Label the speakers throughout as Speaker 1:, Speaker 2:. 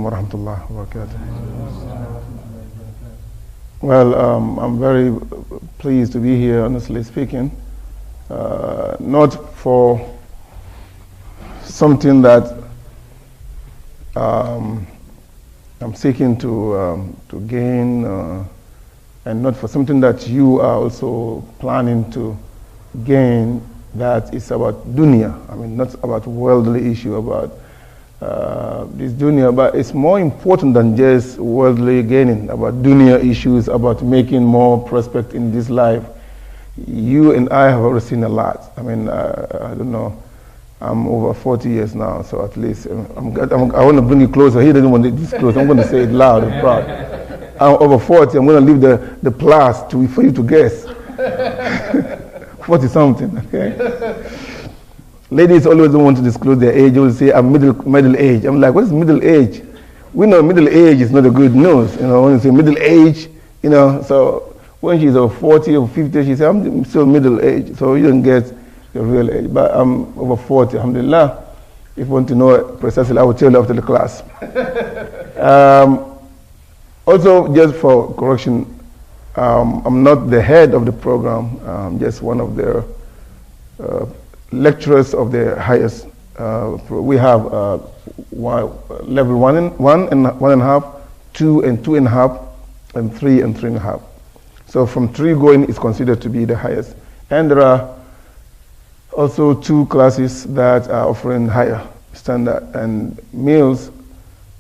Speaker 1: wa rahmatullahi wa barakatuh. Well, I'm very pleased to be here, honestly speaking. Not for something that I'm seeking to gain, and not for something that you are also planning to gain, that is about dunya. I mean, not about worldly issue, about this dunya, but it's more important than just worldly gaining, about dunya issues, about making more prospect in this life. You and I have already seen a lot. I mean, I don't know, I'm over 40 years now, so at least I want to bring you closer. He doesn't want to disclose. I'm going to say it loud and proud. I'm over 40. I'm going to leave the plus for you to guess. 40 something, okay? Ladies always don't want to disclose their age. They will say, I'm middle age. I'm like, what is middle age? We know middle age is not a good news. You know, when you say middle age, you know, so when she's over 40 or 50, she says, I'm still middle age. So you don't get your real age. But I'm over 40, alhamdulillah. If you want to know precisely, I will tell you after the class. Also, just for correction, I'm not the head of the program. I'm just one of their lecturers of the highest. We have level 1 and 1.5, 2 and 2.5, and 3 and 3.5. So from 3 going is considered to be the highest. And there are also 2 classes that are offering higher standard. And Mills,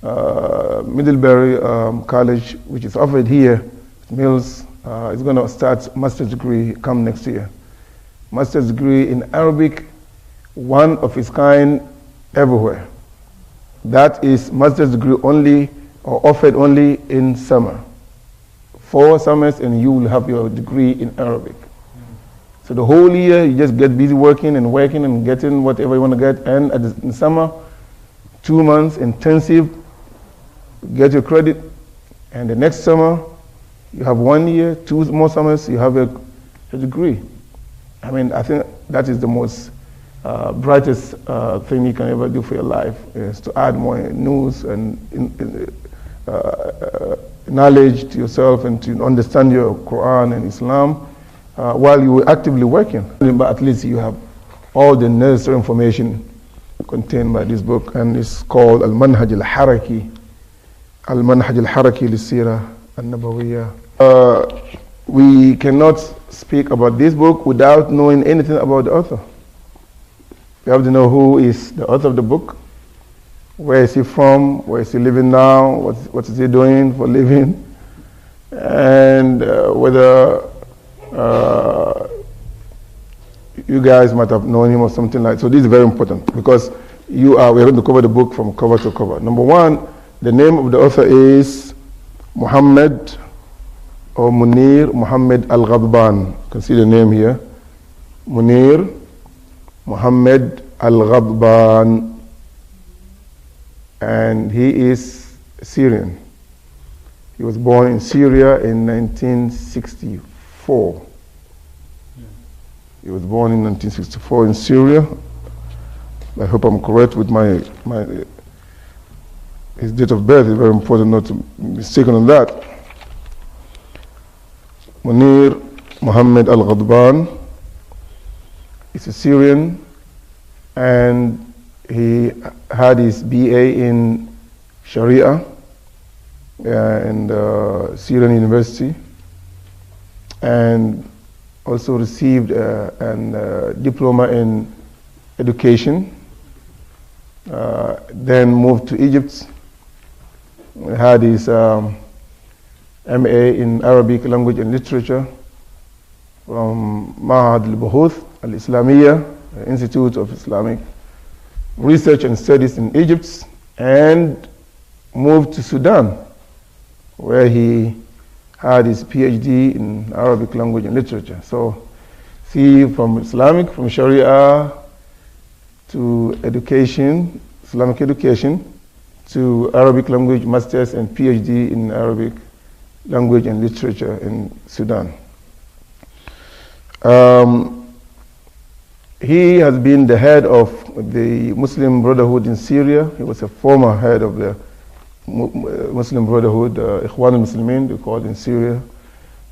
Speaker 1: Middlebury College, which is offered here, Mills is going to start master's degree come next year. Master's degree in Arabic, one of its kind everywhere. That is master's degree only, or offered only in summer. 4 summers and you will have your degree in Arabic. So the whole year you just get busy working and getting whatever you want to get, and in summer, 2 months intensive, get your credit, and the next summer you have 1 year, 2 more summers, you have a degree. I mean, I think that is the most brightest thing you can ever do for your life, is to add more news and knowledge to yourself and to understand your Quran and Islam while you were actively working. But at least you have all the necessary information contained by this book, and it's called Al-Manhaj Al-Haraki. Al-Manhaj Al-Haraki Lissira Al-Nabawiyya. We cannot speak about this book without knowing anything about the author. We have to know who is the author of the book, where is he from, where is he living now, what is he doing for a living, and whether you guys might have known him or something like that. So this is very important, because we're going to cover the book from cover to cover. Number 1, the name of the author is Muhammad or Munir Muhammad Al-Ghadban. You can see the name here. Munir Muhammad Al-Ghadban. And he is Syrian. He was born in Syria in 1964. He was born in 1964 in Syria. I hope I'm correct with his date of birth. Is very important not to be mistaken on that. Munir Muhammad Al-Ghadban is a Syrian, and he had his BA in Sharia in the Syrian University, and also received a diploma in education. Then moved to Egypt. Had his MA in Arabic language and literature from Mahad al-Buhuth al-Islamiyya, Institute of Islamic Research and Studies in Egypt, and moved to Sudan, where he had his PhD in Arabic language and literature. So, see, from Sharia to education, Islamic education, to Arabic language masters and PhD in Arabic language and literature in Sudan. He has been the head of the Muslim Brotherhood in Syria. He was a former head of the Muslim Brotherhood, Ikhwan al-Muslimin, they call it in Syria.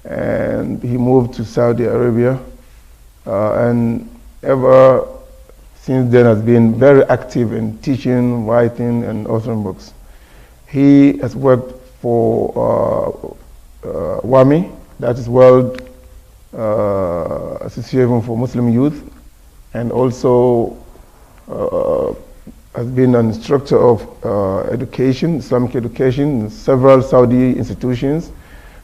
Speaker 1: And he moved to Saudi Arabia. And ever since then has been very active in teaching, writing, and authoring books. He has worked for WAMI, that is World Association for Muslim Youth, and also has been an instructor of education, Islamic education, in several Saudi institutions.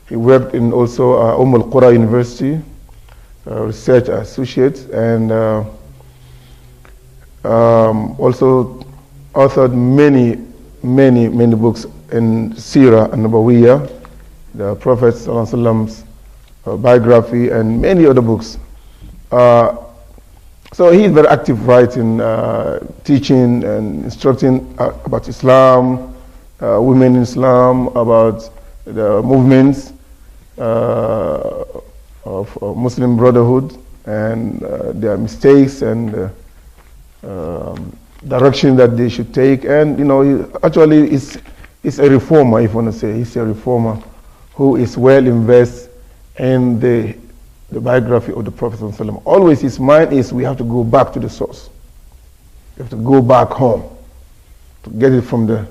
Speaker 1: He worked in also Al-Qura University, research associate, and also authored many books in Sirah and Nabawiyah, the Prophet ﷺ's biography, and many other books. So he's very active writing, teaching and instructing about Islam, women in Islam, about the movements of Muslim Brotherhood and their mistakes and direction that they should take. And he actually is a reformer, if you want to say. He's a reformer who is well invested in the biography of the Prophet ﷺ. Always his mind is we have to go back to the source. We have to go back home to get it from the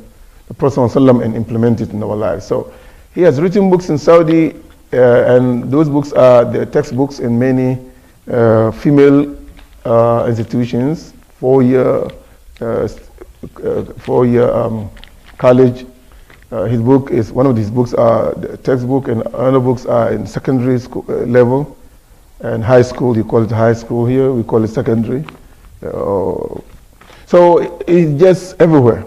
Speaker 1: Prophet ﷺ and implement it in our lives. So he has written books in Saudi, and those books are the textbooks in many female institutions, four-year college. His book is one of his books are the textbook, and other books are in secondary school level and high school. You call it high school here. We call it secondary. So he's just everywhere,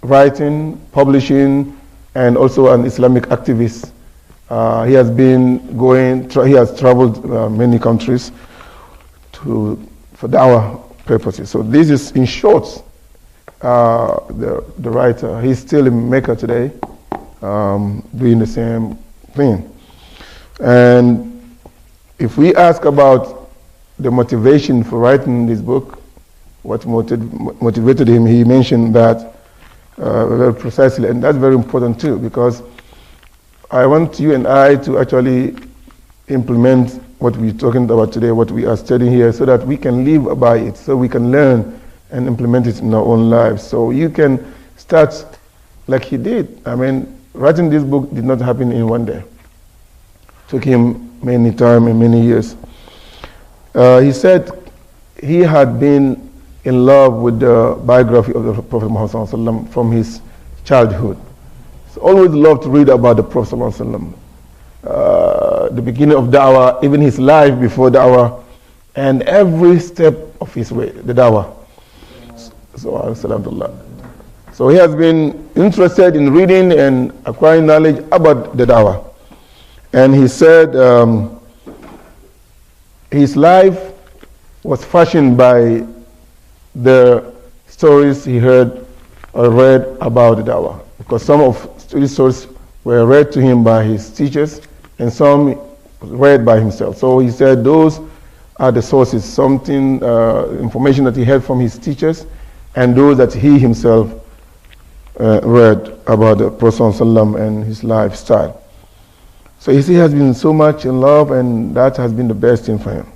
Speaker 1: writing, publishing, and also an Islamic activist. He has been he has traveled many countries for dawah purposes. So this is, in short, the writer. He's still in Mecca today, doing the same thing. And if we ask about the motivation for writing this book, what motivated him, he mentioned that very precisely, and that's very important too, because I want you and I to actually implement what we're talking about today, what we are studying here, so that we can live by it, so we can learn and implement it in our own lives. So you can start like he did. I mean, writing this book did not happen in one day. It took him many time and many years. He said he had been in love with the biography of the Prophet Muhammad ﷺ from his childhood. He always loved to read about the Prophet ﷺ, the beginning of da'wah, even his life before da'wah, and every step of his way, the da'wah. So he has been interested in reading and acquiring knowledge about the da'wah. And he said his life was fashioned by the stories he heard or read about the da'wah. Because some of these stories were read to him by his teachers and some read by himself. So he said those are the sources, information that he had from his teachers, and those that he himself read about the Prophet ﷺ and his lifestyle. So he has been so much in love, and that has been the best thing for him.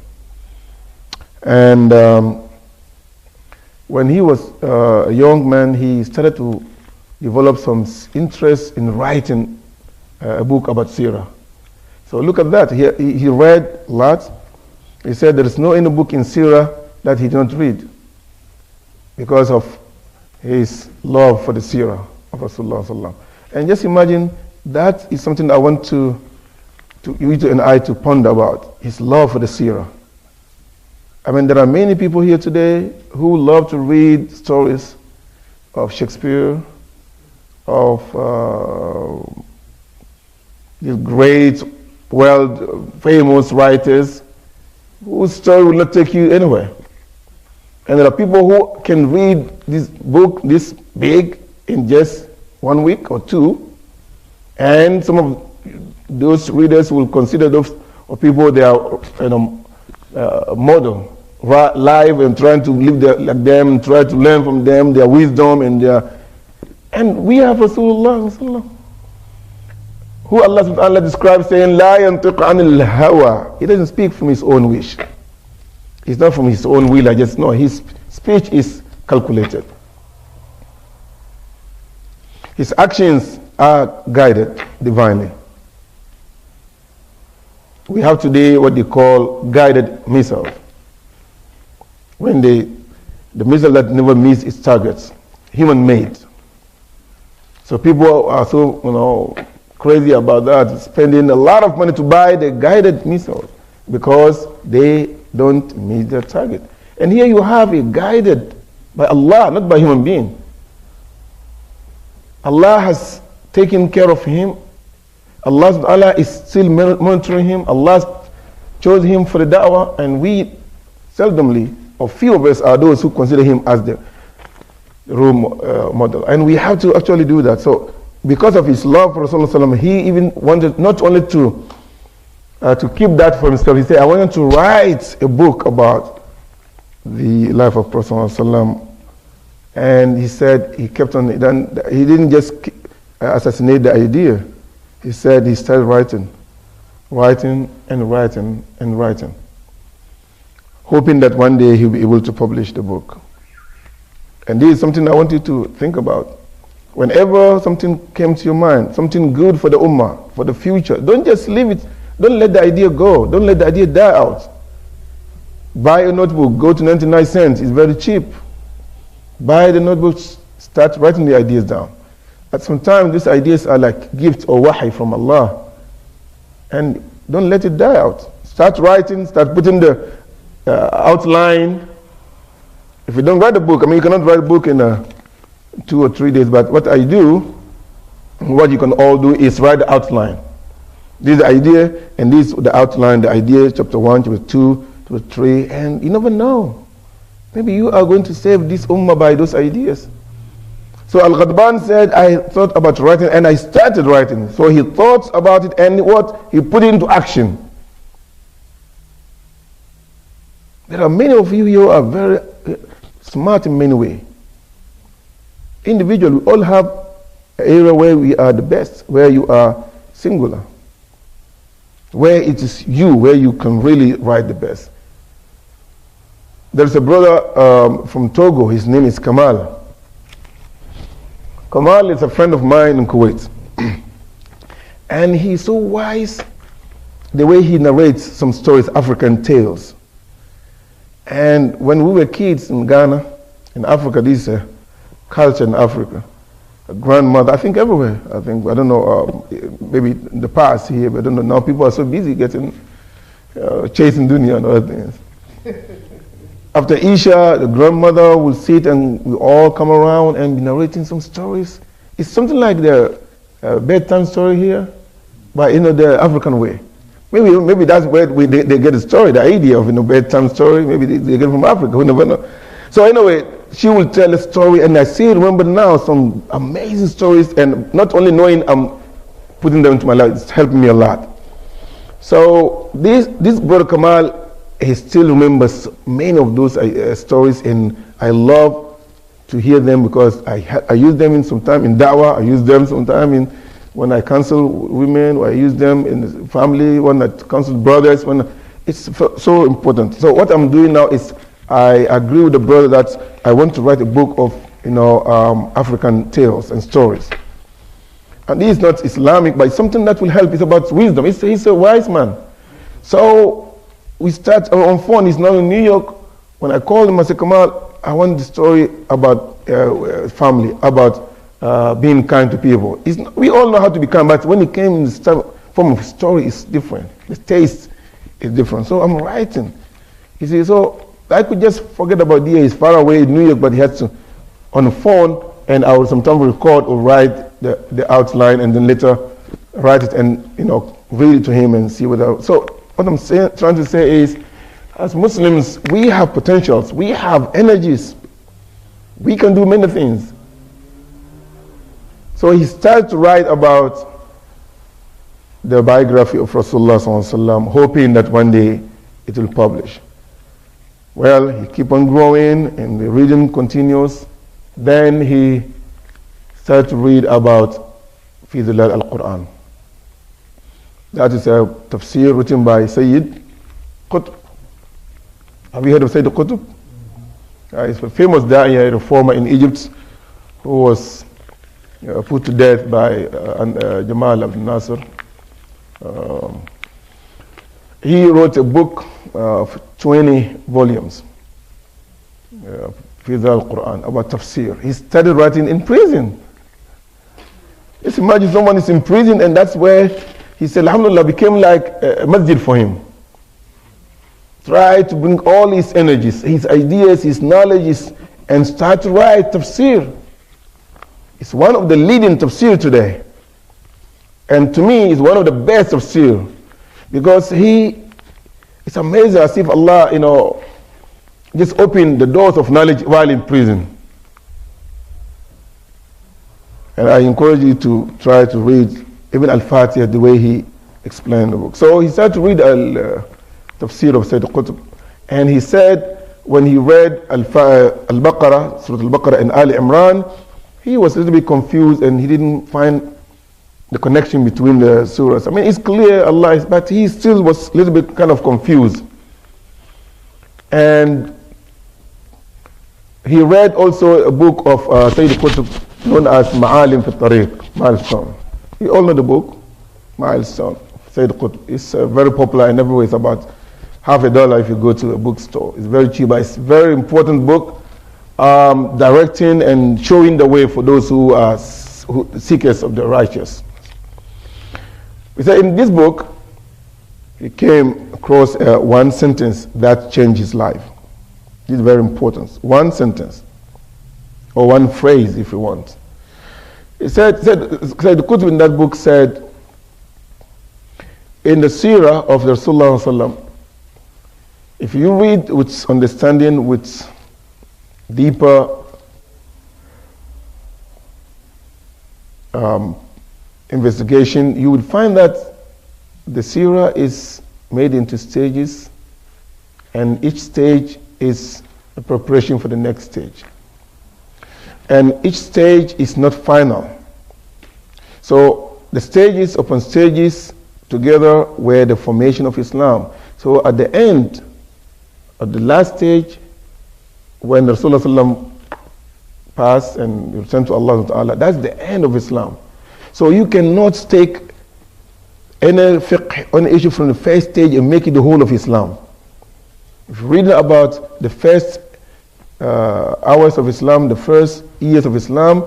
Speaker 1: And when he was a young man, he started to develop some interest in writing a book about Sirah. So look at that. He read a lot. He said there is no any book in Sirah that he did not read, because of his love for the Sirah of Rasulullah ﷺ. And just imagine, that is something I want you and I to ponder about, his love for the Sirah. I mean, there are many people here today who love to read stories of Shakespeare, of these great, world-famous writers, whose story will not take you anywhere. And there are people who can read this book this big in just 1 week or two, and some of those readers will consider those people they are model, live, and trying to live like them, try to learn from them, their wisdom and their And we have Rasulullah, who Allah subhanahu wa ta'ala describes saying, La yantiqu anil hawa. He doesn't speak from his own wish. It's not from his own will, his speech is calculated. His actions are guided divinely. We have today what they call guided missiles. When the missile that never meets its targets, human-made. So people are so crazy about that, spending a lot of money to buy the guided missiles because they don't meet their target. And here you have it guided by Allah, not by human being. Allah has taken care of him. Allah is still monitoring him. Allah chose him for the da'wah, and we seldomly, or few of us, are those who consider him as the role model. And we have to actually do that. So because of his love for Rasulullah, he even wanted not only to keep that for himself, he said, I wanted to write a book about the life of Prophet ﷺ. And he said he kept on, he didn't just assassinate the idea. He said he started writing, hoping that one day he'll be able to publish the book. And this is something I want you to think about. Whenever something came to your mind, something good for the ummah, for the future, don't just leave it. Don't let the idea go. Don't let the idea die out. Buy a notebook, go to 99 cents, it's very cheap. Buy the notebook, start writing the ideas down. At some time, these ideas are like gifts or wahi from Allah. And don't let it die out. Start writing, start putting the outline. If you don't write a book, you cannot write a book in 2 or 3 days, but what I do, what you can all do is write the outline. This is the idea, and this is the outline, the idea, chapter 1, chapter 2, chapter 3, and you never know. Maybe you are going to save this ummah by those ideas. So Al-Ghadban said, I thought about writing, and I started writing. So he thought about it, and what? He put it into action. There are many of you here who are very smart in many ways. Individually, we all have an area where we are the best, where you are singular, where it is you, where you can really write the best. There's a brother from Togo, his name is Kamal. Kamal is a friend of mine in Kuwait. And he's so wise, the way he narrates some stories, African tales. And when we were kids in Ghana, in Africa, this is a culture in Africa. A grandmother, I think everywhere. I don't know, maybe in the past here, but I don't know. Now people are so busy chasing dunya and other things. After Isha, the grandmother will sit and we all come around and be narrating some stories. It's something like the bedtime story here, but the African way. Maybe that's where they get the story, the idea of bedtime story. Maybe they get it from Africa. We never know. So anyway, she will tell a story, and I still remember now some amazing stories. And not only knowing I'm putting them into my life, it's helping me a lot. So this brother Kamal, he still remembers many of those stories, and I love to hear them because I use them in sometime in da'wah. I use them sometime when I counsel women, or I use them in the family, when I counsel brothers. It's so important. So what I'm doing now is I agree with the brother that I want to write a book of African tales and stories. And this is not Islamic, but it's something that will help. It's about wisdom. He's a wise man. So we start on phone. He's now in New York. When I called him, I said, Kamal, I want the story about family, about being kind to people. We all know how to be kind, but when it came in the form of story, it's different. The taste is different. So I'm writing. He says, so I could just forget about DA. He's far away in New York, but he has to on the phone, and I would sometimes record or write the outline, and then later write it and read it to him and see so what I'm trying to say is, as Muslims, we have potentials, we have energies, we can do many things. So he started to write about the biography of Rasulullah ﷺ, hoping that one day it will publish. Well, he keep on growing and the reading continues. Then he started to read about Fi Dhilal al-Quran. That is a tafsir written by Sayyid Qutb. Have you heard of Sayyid Qutb? He's a famous da'iyah, a reformer in Egypt, who was put to death by Jamal Abdel Nasser. He wrote a book of 20 volumes, Fi Dhilal al-Quran, about tafsir. He started writing in prison. Just imagine someone is in prison, and that's where he said, Alhamdulillah, became like a masjid for him. Try to bring all his energies, his ideas, his knowledge, and start to write tafsir. It's one of the leading tafsir today. And to me, it's one of the best tafsir. Because it's amazing as if Allah, just opened the doors of knowledge while in prison. And I encourage you to try to read even Al-Fatiha the way he explained the book. So he started to read Tafsir of Sayyid Qutb. And he said, when he read Al-Baqarah, Surah Al-Baqarah and Ali Imran, he was a little bit confused and he didn't find the connection between the surahs. I mean, it's clear Allah is, but he still was a little bit kind of confused. And he read also a book of Sayyid Qutb known as Ma'alim fi Tariq, Milestone. You all know the book, Milestone, Sayyid Qutb. It's very popular in everywhere. It's about $50 if you go to a bookstore. It's very cheap, but it's a very important book, directing and showing the way for those who are seekers of the righteous. We say in this book, he came across one sentence that changed his life. This is very important. One sentence, or one phrase if you want. He said the Qutb in that book said, in the seerah of the Rasulullah sallallahu, if you read with understanding, with deeper investigation, you would find that the seerah is made into stages, and each stage is a preparation for the next stage. And each stage is not final. So the stages upon stages together were the formation of Islam. So at the end, at the last stage, when Rasulullah passed and returned to Allah, that's the end of Islam. So you cannot take any fiqh, any issue from the first stage and make it the whole of Islam. If you read about the first hours of Islam, the first years of Islam,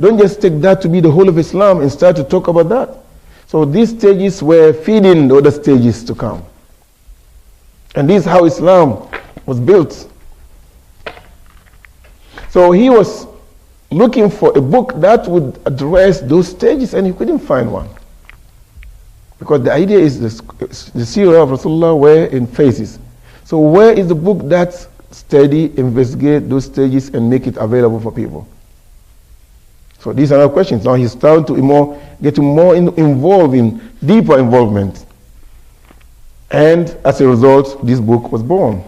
Speaker 1: don't just take that to be the whole of Islam and start to talk about that. So these stages were feeding the other stages to come. And this is how Islam was built. So he was looking for a book that would address those stages, and he couldn't find one. Because the idea is the seerah of Rasulullah were in phases. So where is the book that study, investigate those stages and make it available for people? So these are our questions. Now he's starting to get more involved in deeper involvement. And as a result, this book was born.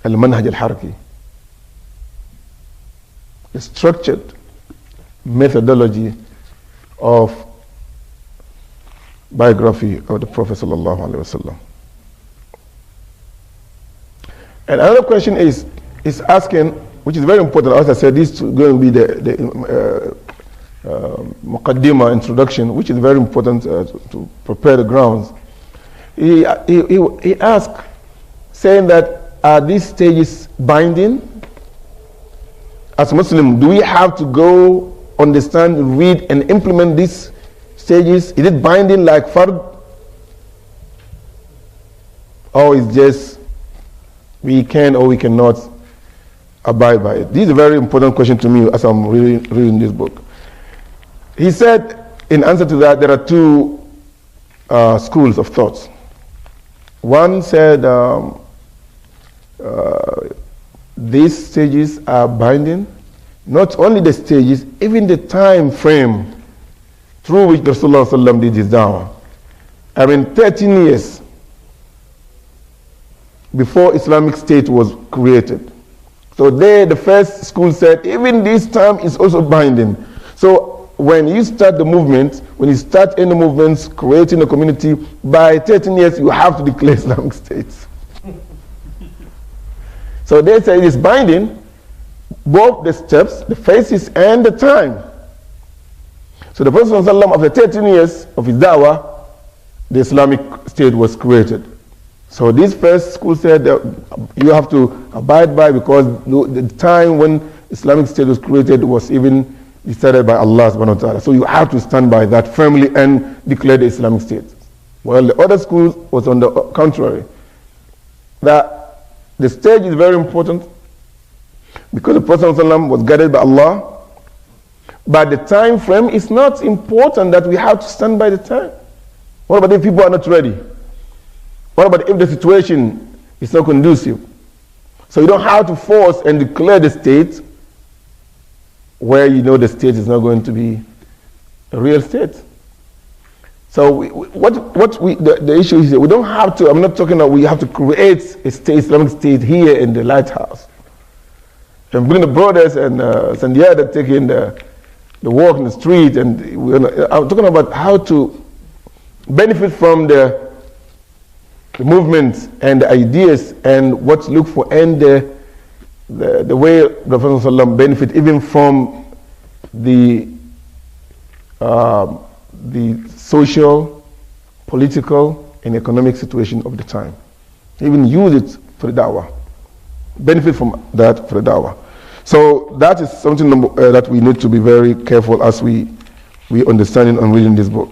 Speaker 1: Al-Manhaj al-Harki. The structured methodology of biography of the Prophet sallallahu alaihi wasallam. And another question is asking, which is very important. As I said, this is going to be the muqaddimah, introduction, which is very important to prepare the grounds. He asked, saying that, are these stages binding? As Muslim, do we have to go, understand, read, and implement these stages? Is it binding like fard? Or is just we can or we cannot abide by it? This is a very important question to me as I'm reading this book. He said, in answer to that, there are two schools of thoughts. One said these stages are binding. Not only the stages, even the time frame through which Rasulullah did his da'wah. I mean, 13 years before Islamic State was created. So the first school said, even this term is also binding. So when you start the movement, when you start any movements, creating a community, by 13 years, you have to declare Islamic State. So they say it is binding, both the steps, the phases, and the time. So the Prophet ﷺ, after 13 years of his da'wah, the Islamic State was created. So this first school said that you have to abide by, because the time when Islamic State was created was even decided by Allah subhanahu wa ta'ala. So you have to stand by that firmly and declare the Islamic State. Well, the other school was on the contrary. That the stage is very important because the Prophet ﷺ was guided by Allah. But the time frame is not important, that we have to stand by the time. What about if people are not ready? What about if the situation is not conducive? So you don't have to force and declare the state where you know the state is not going to be a real state. So the issue is that we don't have to, I'm not talking about we have to create a state, Islamic State here in the lighthouse. And bring the brothers and Sandiada taking the walk in the street, and I'm talking about how to benefit from the movement and the ideas and what to look for, and the way the Prophet ﷺ benefit even from the social, political, and economic situation of the time. Even use it for the da'wah. Benefit from that for the da'wah. So that is something that we need to be very careful as we understanding and reading this book.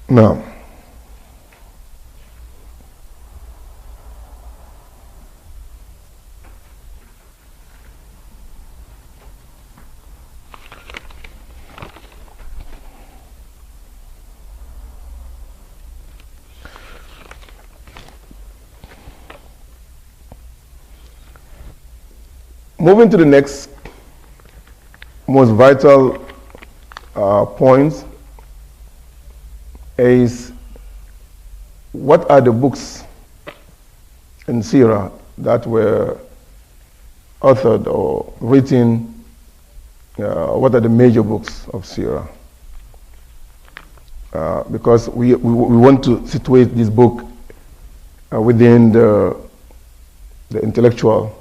Speaker 1: Now, moving to the next most vital point is, what are the books in Sirah that were authored or written? What are the major books of Sirah? Because we want to situate this book within the intellectual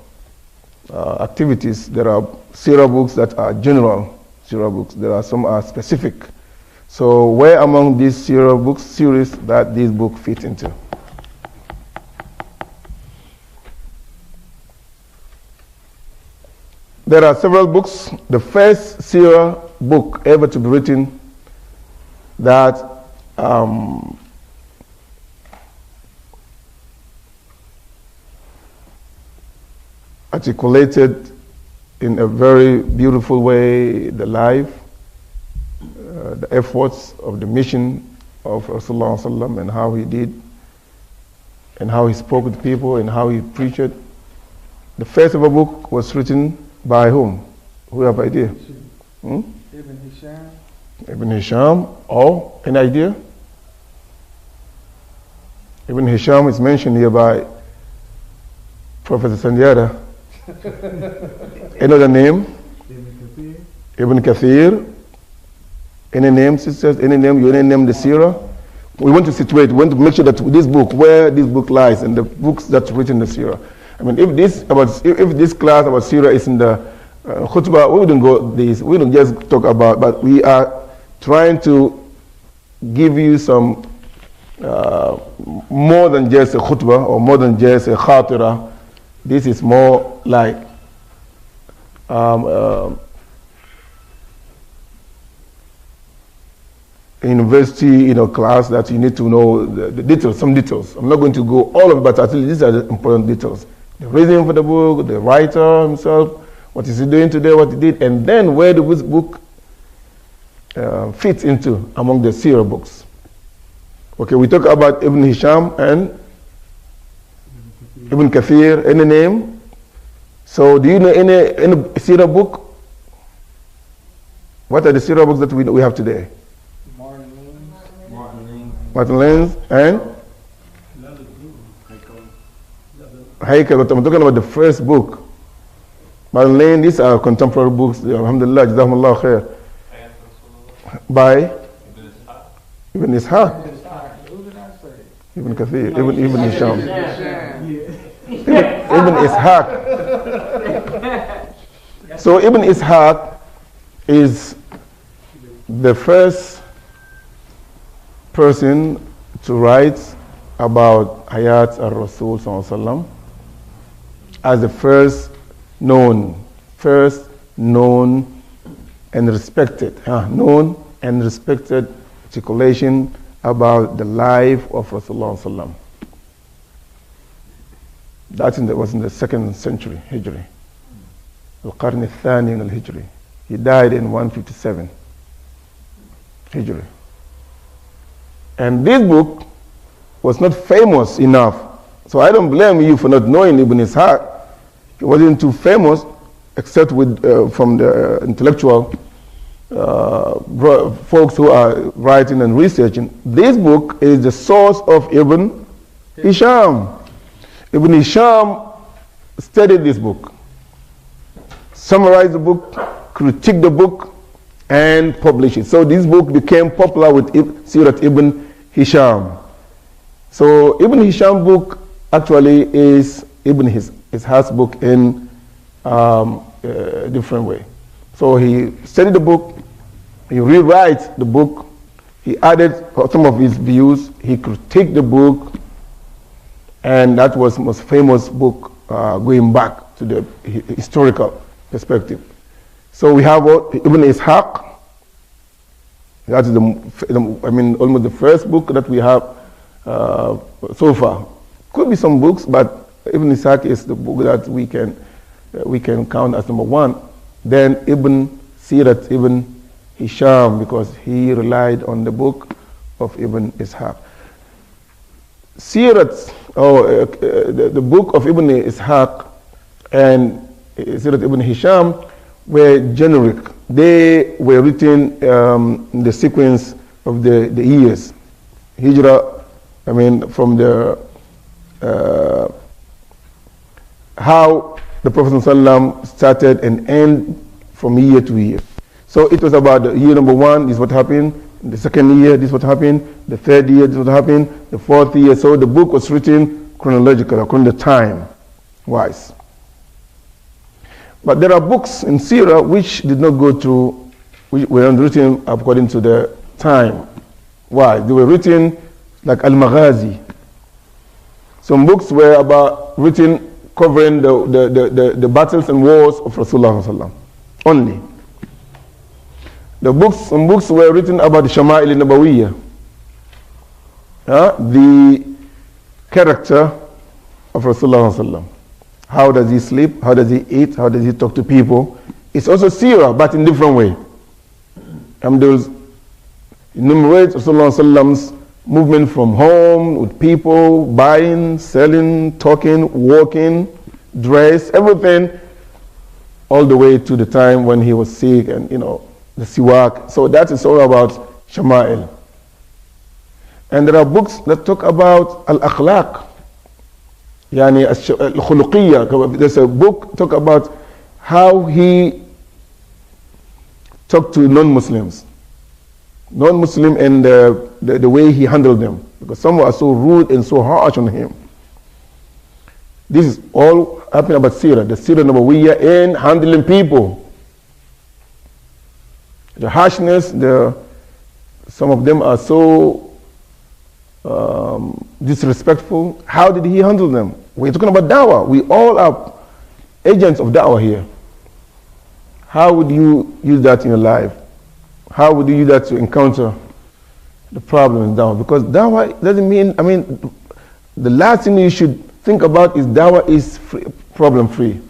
Speaker 1: activities. There are Sirah books that are general Sirah books. There are some are specific. So where among these Sirah books series that this book fits into? There are several books. The first Sirah book ever to be written that articulated in a very beautiful way the life, the efforts of the mission of Rasulullah ﷺ, and how he did, and how he spoke with people, and how he preached. The first ever book was written by whom? Who have idea?
Speaker 2: Ibn Hisham.
Speaker 1: Ibn Hisham. Or any idea? Ibn Hisham is mentioned here by Professor Sandiada. Another name? Ibn Kathir. Any name, sisters? Any name? You any name the Sirah? We want to situate. We want to make sure that this book, where this book lies, and the books that's written in the Sirah. I mean, if this class about Sirah is in the khutbah, we wouldn't go this. We don't just talk about, but we are trying to give you some more than just a khutbah or more than just a khatira. This is more like a university, class that you need to know the details, some details. I'm not going to go all of it, but at least these are the important details. The reason for the book, the writer himself, what is he doing today, what he did, and then where this book fits into among the Sirah books. Okay, we talk about Ibn Hisham and Ibn Kathir. Any name? So do you know any Sirah book? What are the Sirah books that we have today? Martin Lenz, and Haikal. I'm talking about the first book. Martin Lenz, these are contemporary books. Alhamdulillah, Jazakumullah khair. By Ibn Ishaq. Ibn Kathir, Ibn Hisham. Ibn Ishaq. So Ibn Ishaq is the first person to write about Hayat al-Rasul sallallahu alaihi wasallam as the first known and respected articulation about the life of Rasulullah sallallahu alaihi wasallam. That was in the 2nd century Hijri. Al-Qarn al-Thani al-Hijri. He died in 157 Hijri. And this book was not famous enough. So I don't blame you for not knowing Ibn Ishaq. He wasn't too famous except with from the intellectual folks who are writing and researching. This book is the source of Ibn Hisham. Ibn Hisham studied this book, summarized the book, critiqued the book, and published it. So this book became popular with Sirat Ibn Hisham. So Ibn Hisham book actually is Ibn Ishaq's book in a different way. So he studied the book, he rewrites the book, he added some of his views, he critiqued the book, and that was the most famous book going back to the historical perspective. So we have Ibn Ishaq. That is almost the first book that we have so far. Could be some books, but Ibn Ishaq is the book that we can count as number one. Then Sirat Ibn Hisham, because he relied on the book of Ibn Ishaq. Sirat, the book of Ibn Ishaq and Sirat Ibn Hisham were generic. They were written in the sequence of the years. Hijrah, from the how the Prophet ﷺ started and end from year to year. So it was about the year number 1, this is what happened. The 2nd year, this is what happened. The 3rd year, this is what happened. The 4th year. So the book was written chronologically, according to time wise. But there are books in Sirah which did not go through, which were written according to the time. Why? They were written like Al-Maghazi. Some books were written covering the battles and wars of Rasulullah only. Some books were written about the Shama'il al-Nabawiyya, the character of Rasulullah. How does he sleep? How does he eat? How does he talk to people? It's also Sirah, but in different way. Those enumerate Rasulullah's movement from home with people, buying, selling, talking, walking, dress, everything, all the way to the time when he was sick and the siwak. So that is all about Shama'il. And there are books that talk about al-akhlaq. Al-khuluqiyya. There's a book talk about how he talked to non-Muslims and the way he handled them, because some were so rude and so harsh on him. This is all happening about Sirah, the Sirah Nabawiyya in handling people. The harshness, some of them are so disrespectful. How did he handle them? We're talking about da'wah. We all are agents of da'wah here. How would you use that in your life? How would you use that to encounter the problem in da'wah? Because da'wah doesn't mean, the last thing you should think about is da'wah is problem free.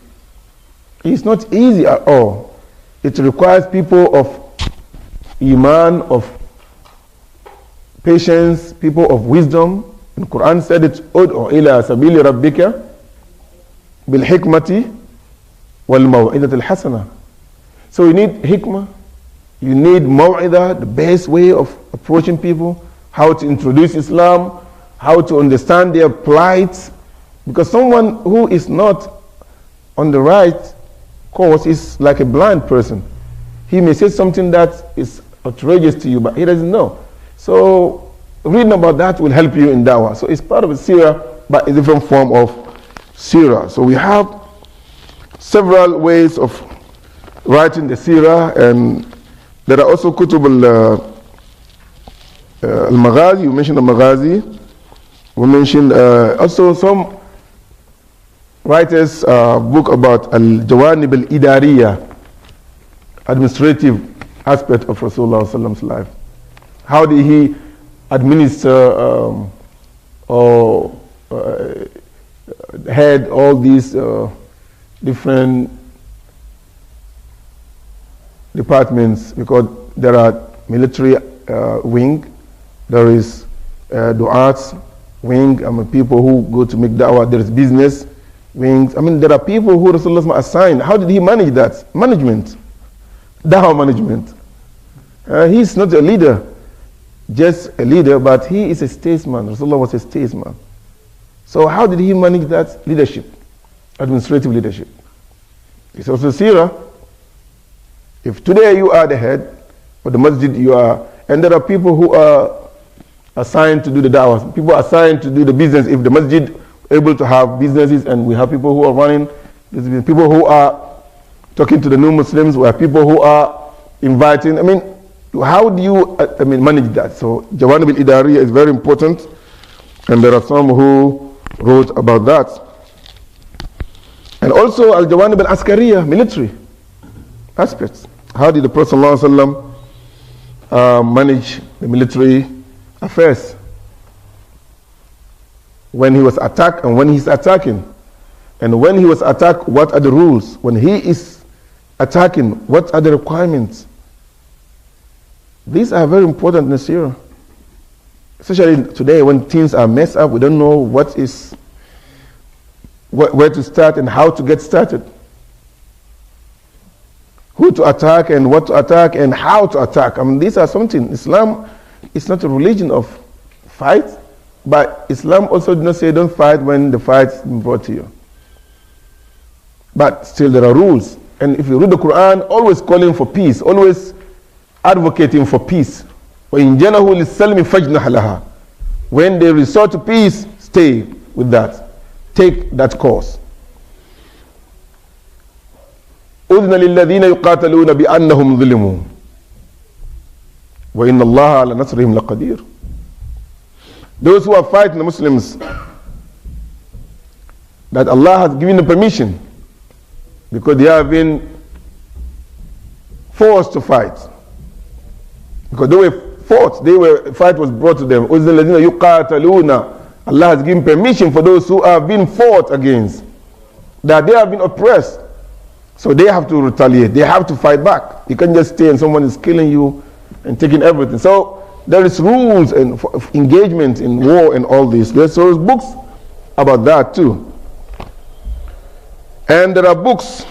Speaker 1: It's not easy at all. It requires people of iman, of patience, people of wisdom. And the Quran said it, Ud'u ila sabili rabbika bil hikmati wal maw'idat al hasana. So you need hikmah, you need maw'idah, the best way of approaching people, how to introduce Islam, how to understand their plight. Because someone who is not on the right course is like a blind person. He may say something that is outrageous to you, but he doesn't know. So reading about that will help you in dawah. So it's part of a seerah, but a different form of seerah. So we have several ways of writing the seerah, and there are also kutub al-maghazi. You mentioned the maghazi. We mentioned also some writers book about al-jawanib al-idariya, administrative aspect of Rasulullah's life. How did he administer or had all these different departments, because there are military wing, there is du'ats wing, people who go to make da'wah, there is business wings. There are people who Rasulullah assigned. How did he manage that? Management. Da'wah management. He's not a leader, just a leader, but he is a statesman. Rasulullah was a statesman. So how did he manage that? Leadership, administrative leadership. It's also seerah. If today you are the head of the masjid, you are, and there are people who are assigned to do the da'wah, people are assigned to do the business. If the masjid able to have businesses, and we have people who are running this business, people who are talking to the new Muslims, we have people who are inviting. How do you manage that? So Jawanib al-Idariya is very important, and there are some who wrote about that. And also al-Jawanib al-Askariya, military aspects. How did the Prophet ﷺ manage the military affairs? When he was attacked and when he's attacking. And when he was attacked, what are the rules? When he is attacking, what are the requirements? These are very important in the seerah. Especially today when things are messed up, we don't know where to start and how to get started. Who to attack and what to attack and how to attack. These are something. Islam is not a religion of fight, but Islam also does not say don't fight when the fight is brought to you. But still there are rules. And if you read the Quran, always calling for peace, always advocating for peace. وَإِنْ جَنَهُ لِلسَّلْمِ فَجْنَحْ لَهَا. When they resort to peace, stay with that. Take that course. أُذْنَ لِلَّذِينَ يُقَاتَلُونَ بِأَنَّهُمْ ظُلِمُوا وَإِنَّ اللَّهَ عَلَى نَصْرِهِمْ لَقَدِيرٌ. Those who are fighting the Muslims, that Allah has given them permission because they have been forced to fight. Because they were fought, fight was brought to them. أُذْنَ الَّذِينَ يُقَاتَلُونَ. Allah has given permission for those who have been fought against, that they have been oppressed. So they have to retaliate. They have to fight back. You can't just stay and someone is killing you and taking everything. So there is rules and engagement in war and all this. There's books about that too. And there are books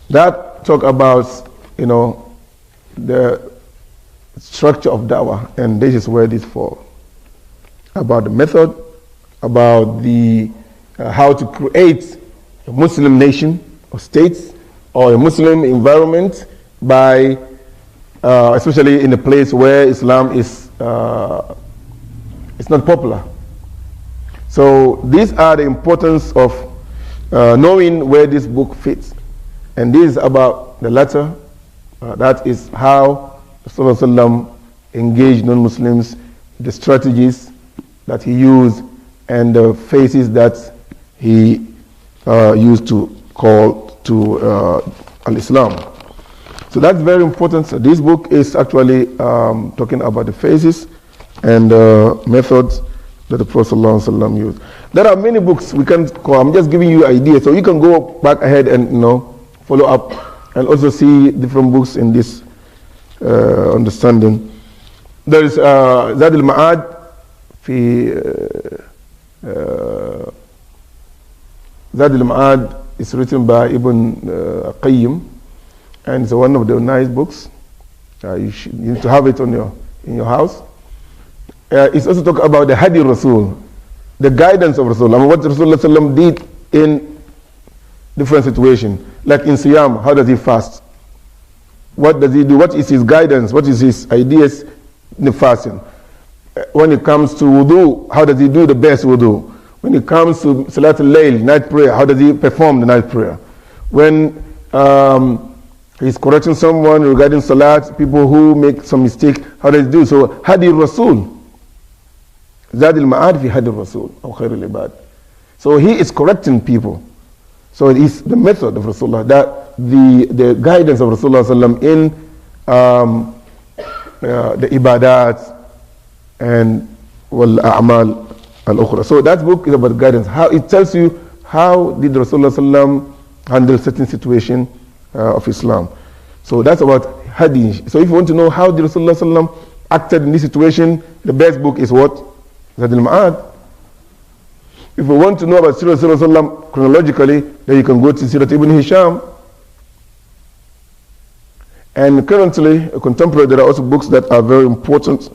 Speaker 1: that talk about, the structure of dawah, and this is where this falls. About the method, about the how to create a Muslim nation or states or a Muslim environment by especially in a place where Islam is it's not popular. So these are the importance of knowing where this book fits. And this is about the latter. That is how Rasulullah engaged non-Muslims, the strategies that he used, and the faces that he used to call to al-Islam. So that's very important. So this book is actually talking about the phases and methods that the Prophet ﷺ used. There are many books we can call. I'm just giving you ideas, so you can go back ahead and follow up and also see different books in this understanding. There is Zad al-Ma'ad Zad al-Ma'ad is written by Ibn Qayyim, and it's one of the nice books. You need to have it in your house. it's also talk about the Hadi Rasul, the guidance of Rasul. I mean, what Rasulullah did in different situations. Like in Siyam, how does he fast? What does he do? What is his guidance? What is his ideas in the fasting? When it comes to wudu, how does he do the best wudu? When it comes to Salatul Layl, night prayer, how does he perform the night prayer? When he's correcting someone regarding Salat, people who make some mistake, how does he do? So, Hadi Rasul. Zad al-Ma'ad fi Hadi Rasul, or Khair al-Ibad. So he is correcting people. So it is the method of Rasulullah, that the guidance of Rasulullah in the ibadat and wal a'mal al-ukhra. So that book is about guidance. How it tells you how did Rasulullah handle certain situation of Islam. So that's about Hadi. So if you want to know how did Rasulullah acted in this situation, the best book is what? Zad al-Ma'ad. If you want to know about Sirat Rasulullah chronologically, then you can go to Sirat Ibn Hisham. And currently, contemporary, there are also books that are very important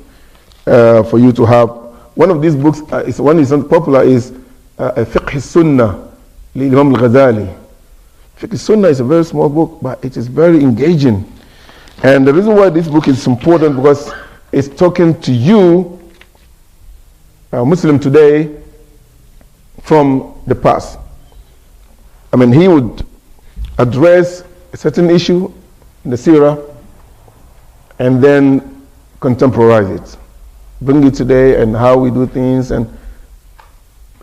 Speaker 1: for you to have. One of these books, one is not popular, is Fiqh Sunnah, Imam al-Ghazali. Fiqh Sunnah is a very small book, but it is very engaging. And the reason why this book is important, because it's talking to you, Muslim today, from the past. I mean, he would address a certain issue in the Sirah and then contemporize it. Bring it today and how we do things and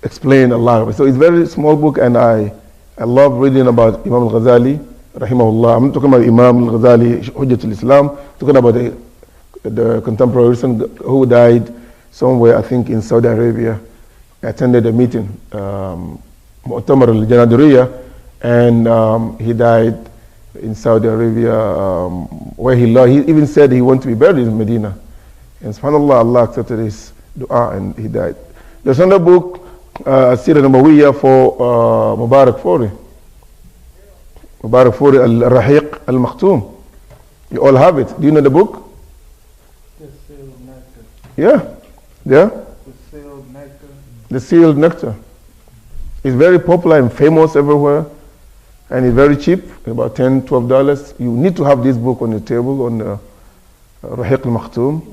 Speaker 1: explain a lot of it. So it's a very small book, and I love reading about Imam al-Ghazali, rahimahullah. I'm not talking about Imam al-Ghazali, Hujjatul Islam, talking about the contemporary person who died somewhere, I think in Saudi Arabia. I attended a meeting, Mu'tamar al-Janadiriya, and he died in Saudi Arabia, where he even said he wanted to be buried in Medina. And subhanAllah, Allah accepted his dua and he died. There's another book, Sirah Nabawiyya for Mubarak Fori. Mubarak Fori al-Rahiq al-Makhtoum. You all have it. Do you know the book?
Speaker 2: The Sealed Nectar.
Speaker 1: Yeah. Yeah?
Speaker 2: The Sealed Nectar.
Speaker 1: The Sealed Nectar. It's very popular and famous everywhere. And it's very cheap, about $10, $12. You need to have this book on your table, on the Rahiq al-Makhtoum.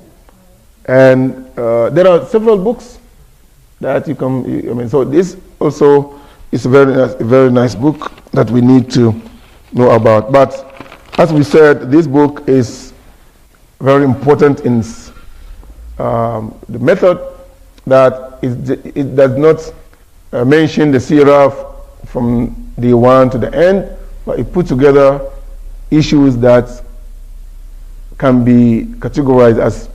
Speaker 1: And there are several books that you can, so this also is a very nice book that we need to know about. But as we said, this book is very important in the method that it does not mention the Sirah from the one to the end, but it put together issues that can be categorized as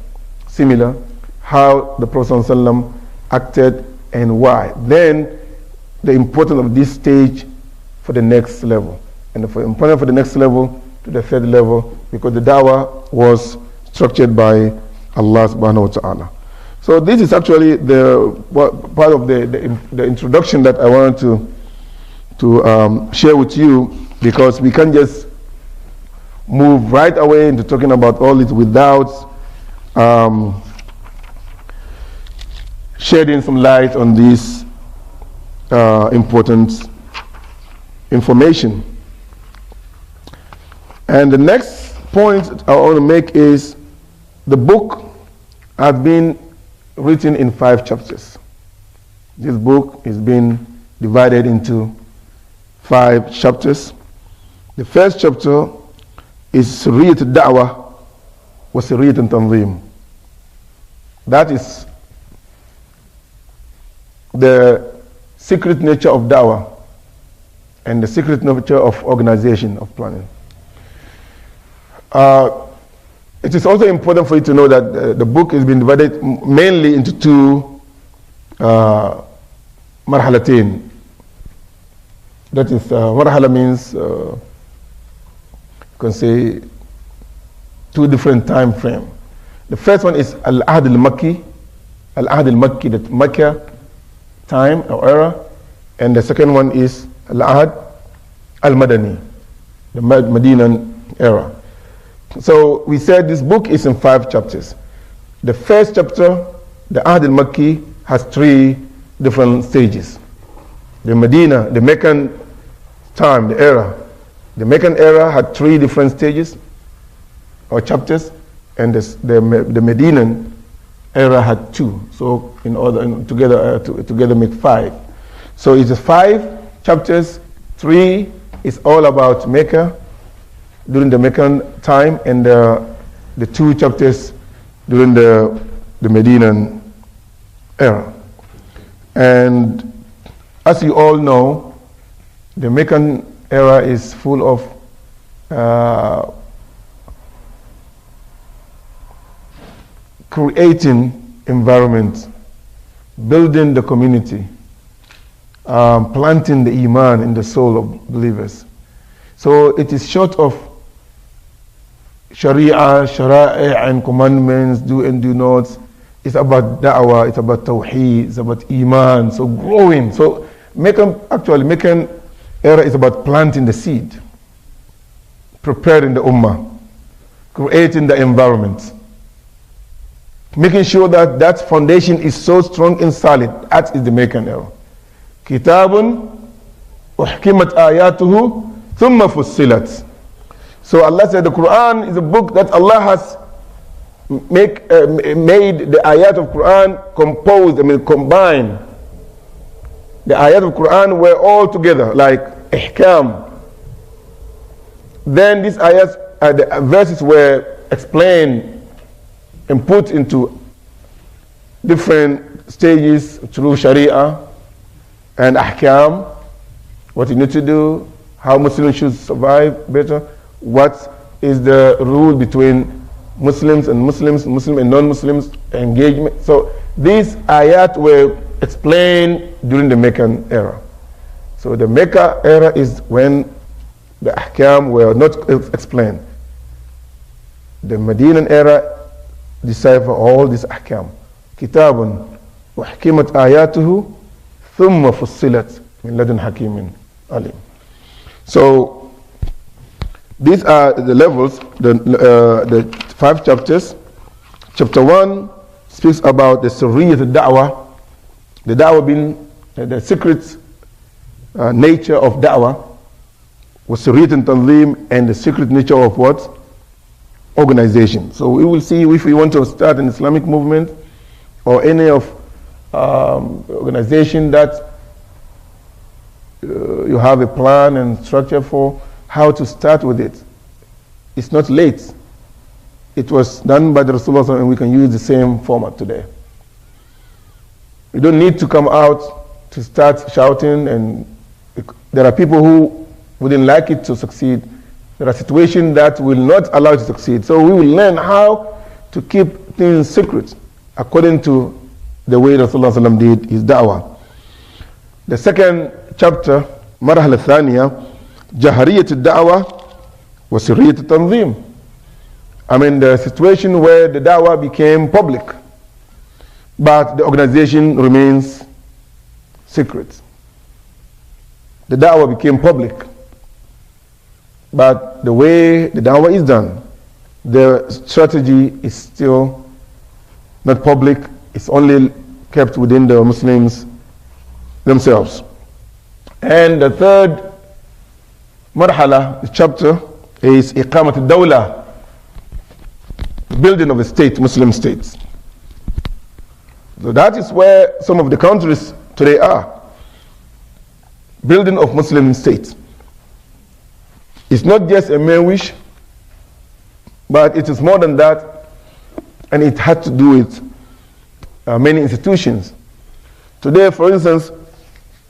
Speaker 1: similar, how the Prophet ﷺ acted and why. Then the importance of this stage for the next level, and the importance for the next level to the third level, because the dawah was structured by Allah subhanahu wa ta'ala. So this is actually the part of the introduction that I wanted to share with you, because we can't just move right away into talking about all this without shedding some light on this important information. And the next point I want to make is the book has been written in 5 chapters. This book is being divided into 5 chapters. The first chapter is Sirriyat al-Da'wah wa Sirriyat al-Tanzim. That is the secret nature of da'wah and the secret nature of organization, of planning. It is also important for you to know that the book has been divided mainly into 2 marhalatain. That is, marhala means, you can say, 2 different time frame. The first one is Al-Ahd al-Makki, that Makkah time or era, and the second one is Al-Ahd al-Madani, the Medinan era. So we said this book is in 5 chapters. The first chapter the Ahd al-Makki has 3 different stages. The Medina, the Meccan time, the era. The Meccan era had 3 different stages or chapters, and the Medinan era had 2. So together make 5. So it's 5 chapters. 3 is all about Mecca during the Meccan time, and the 2 chapters during the Medinan era. And as you all know, the Meccan era is full of creating environment, building the community, planting the iman in the soul of believers. So it is short of sharia, shara'i and commandments, do and do nots. It's about da'wah, it's about tawheed, it's about iman, so growing. So Meccan era is about planting the seed, preparing the ummah, creating the environment, making sure that that foundation is so strong and solid. That is the Meccan era. Kitabun uhkimat ayatuhu thumma fussilat. So Allah said the Quran is a book that Allah has made the ayat of Quran combined. The ayat of Quran were all together like ihkam. Then these ayats, the verses were explained and put into different stages through sharia and ahkam, what you need to do, how Muslims should survive better, what is the rule between Muslims and non-Muslims, engagement. So these ayat were explained during the Meccan era. So the Mecca era is when the ahkam were not explained. The Medinan era decipher all these ahkam. Kitabun uhkimat ayatuhu thumma fussilat min ladun hakimin alim. So these are the levels, the 5 chapters. Chapter 1 speaks about the sirriyat al-da'wah, the da'wah being the secret nature of da'wah, was sirriyat al-tanzim, and the secret nature of what? Organization. So we will see if we want to start an Islamic movement or any of organization that you have a plan and structure for how to start with it. It's not late. It was done by the Rasulullah and we can use the same format today. You don't need to come out to start shouting, and there are people who wouldn't like it to succeed. There are situations that will not allow it to succeed. So we will learn how to keep things secret according to the way Rasulullah did his da'wah. The second chapter, Marhala Thaniya, Jahariyat al-Da'wah wa Sirriyat al-Tanzim. I mean, the situation where the da'wah became public, but the organization remains secret. The da'wah became public, but the way the da'wah is done, the strategy is still not public. It's only kept within the Muslims themselves. And the third marhala, the chapter, is Iqamat al-Dawla, building of a state, Muslim states. So that is where some of the countries today are. Building of Muslim states. It's not just a mere wish, but it is more than that, and it had to do with many institutions. Today, for instance,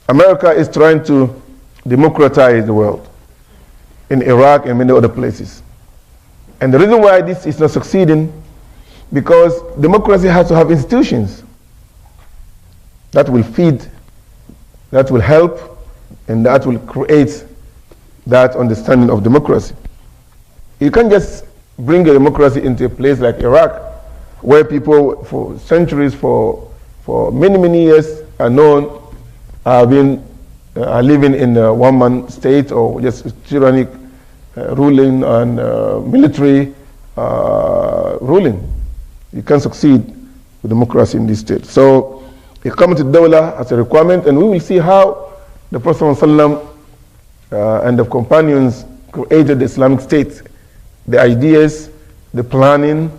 Speaker 1: America is trying to democratize the world in Iraq and many other places. And the reason why this is not succeeding, because democracy has to have institutions that will feed, that will help, and that will create that understanding of democracy. You can't just bring a democracy into a place like Iraq, where people for centuries, for many years are known, are living in a one-man state or just tyrannic ruling and military ruling. You can't succeed democracy in this state. So Iqamat al-Dawla as a requirement, and we will see how the Prophet ﷺ, and the companions created the Islamic State, the ideas, the planning,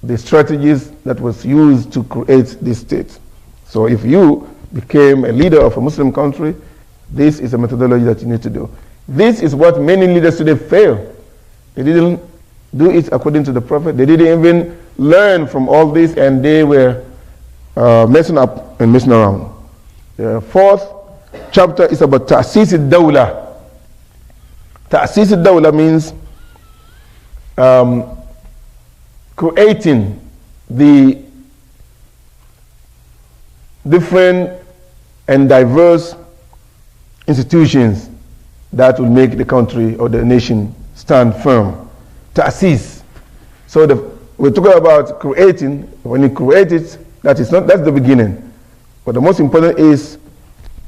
Speaker 1: the strategies that was used to create this state. So if you became a leader of a Muslim country, this is a methodology that you need to do. This is what many leaders today fail. They didn't do it according to the Prophet. They didn't even learn from all this, and they were messing up and messing around. The fourth chapter is about Ta'sis al-Dawla. Ta'sis al-Dawla means creating the different and diverse institutions that will make the country or the nation stand firm. Ta'sis. So we're talking about creating. When you create it, that's the beginning. But the most important is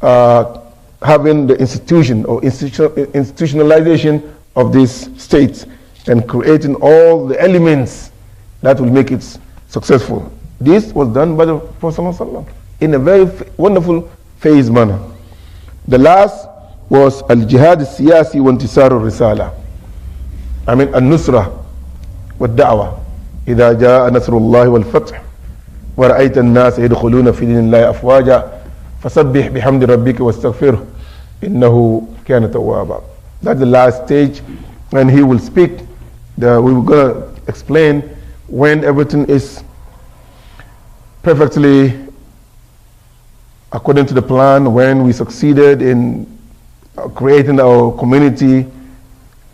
Speaker 1: having the institution or institutionalization of this state and creating all the elements that will make it successful. This was done by the Prophet ﷺ in a very wonderful phased manner. The last was al-jihad al-siyasi wa intisar al-risala. I mean al-nusra wa-da'wa. إذا جاء نصر الله والفتح ورأيت الناس يدخلون في دين الله أفواجا فسبح بحمد ربك واستغفره إنه كان توابا. That's the last stage, and he will speak. We were going to explain when everything is perfectly according to the plan, when we succeeded in creating our community,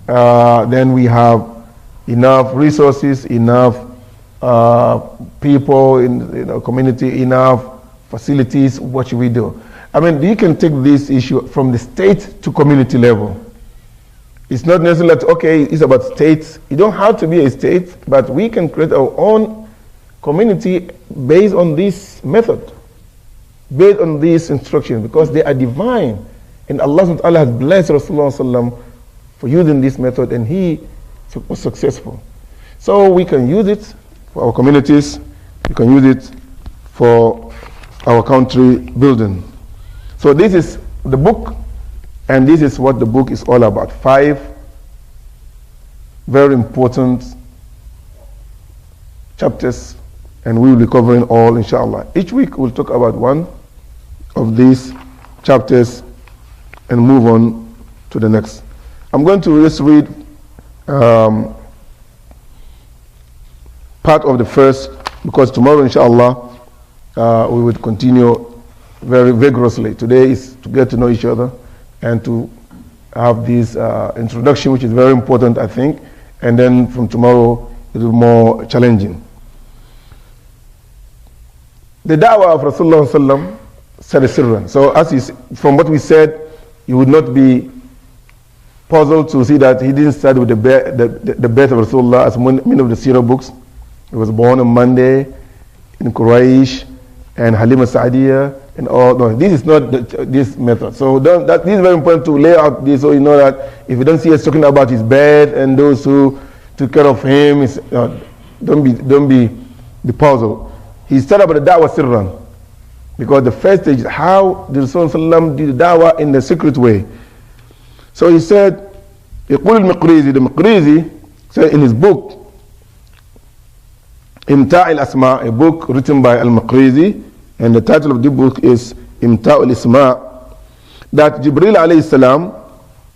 Speaker 1: then we have enough resources, enough people in our community, enough facilities. What should we do? I mean, you can take this issue from the state to community level. It's not necessarily that, okay, it's about states. You don't have to be a state, but we can create our own community based on this method, based on these instructions, because they are divine. And Allah subhanahu wa ta'ala has blessed Rasulullah sallallahu alaihi wasallam for using this method, and he was successful. So we can use it for our communities, we can use it for our country building. So this is the book, and this is what the book is all about. 5 very important chapters, and we will be covering all, inshallah. Each week we'll talk about one of these chapters and move on to the next. I'm going to just read part of the first, because tomorrow, inshallah, we will continue very vigorously. Today is to get to know each other and to have this introduction, which is very important, I think, and then from tomorrow it will be more challenging. The da'wah of Rasulullah sallallahu alaihi wasallam. So from what we said, you would not be puzzled to see that he didn't start with the birth of Rasulullah as many of the Sirah books. He was born on Monday in Quraysh and Halima Sa'diyah and all. No, this is not this method. So this is very important to lay out this, so you know that if you don't see us talking about his birth and those who took care of him, don't be puzzled. He started with the da'wah sirran, because the first stage is how the Rasulullah did the da'wah in the secret way. So he said, يقول المقريزي, the Maqrizi said in his book إمتاع الأسماء, a book written by Al-Maqrizi, and the title of the book is إمتاع الإسماء, that Jibril alayhi salam,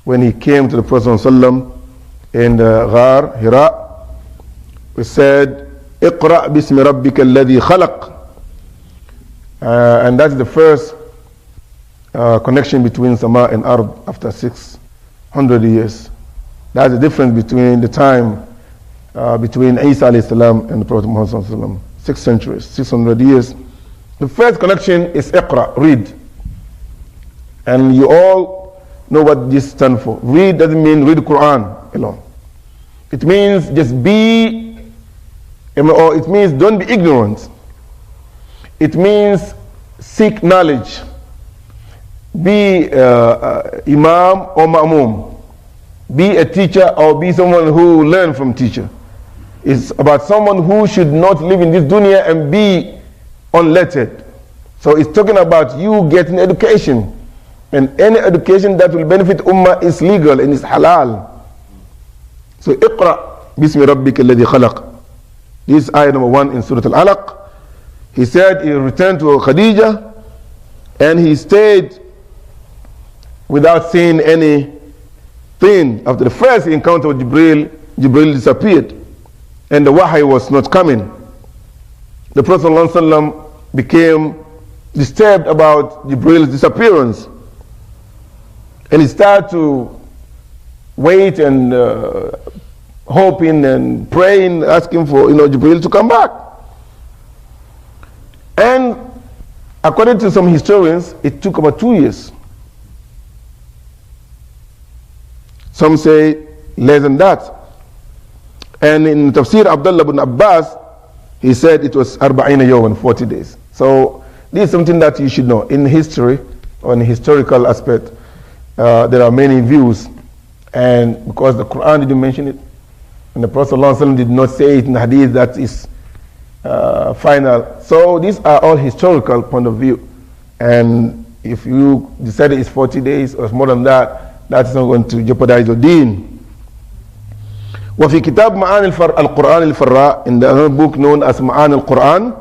Speaker 1: when he came to the Prophet sallam in the Ghar Hira, he said اقرأ باسم ربك الذي خلق, and that's the first connection between Sama and Ard after 600 years. That's the difference between the time between Isa alayhi salam and the Prophet Muhammad sallallahu alaihi wasallam. 6 centuries, 600 years. The first connection is Iqra, read. And you all know what this stands for. Read doesn't mean read the Quran alone. It means just be, or it means don't be ignorant. It means seek knowledge. Be imam or ma'mum. Be a teacher or be someone who learn from teacher. It's about someone who should not live in this dunya and be unlettered. So it's talking about you getting education. And any education that will benefit ummah is legal and is halal. So اقرأ باسم ربك الذي خلق. This is ayah number 1 in Surah Al-Alaq. He said he returned to Khadijah and he stayed without saying anything. After the first encounter with Jibril disappeared and the wahy was not coming. The Prophet ﷺ became disturbed about Jibril's disappearance. And he started to wait and hoping and praying, asking for Jibril to come back. And according to some historians, it took about 2 years. Some say less than that. And in Tafsir Abdullah ibn Abbas, he said it was 40 yawman, 40 days. So this is something that you should know. In history, or in historical aspect, there are many views. And because the Quran didn't mention it, and the Prophet ﷺ did not say it in the hadith that is final. So these are all historical point of view. And if you decide it's 40 days or more than that, that's not going to jeopardize your deen. وفي كتاب معاني القرآن الفراء, in the other book known as معاني القرآن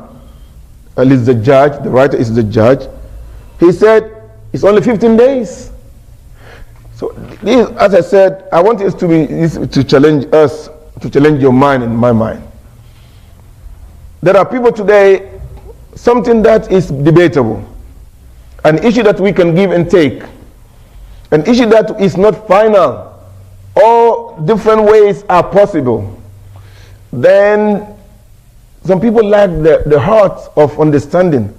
Speaker 1: للزجاج, the writer is Zajjaj, he said it's only 15 days. So this, as I said, I want this to challenge us, to challenge your mind and my mind. There are people today, something that is debatable, an issue that we can give and take, an issue that is not final, all different ways are possible. Then some people lack the heart of understanding,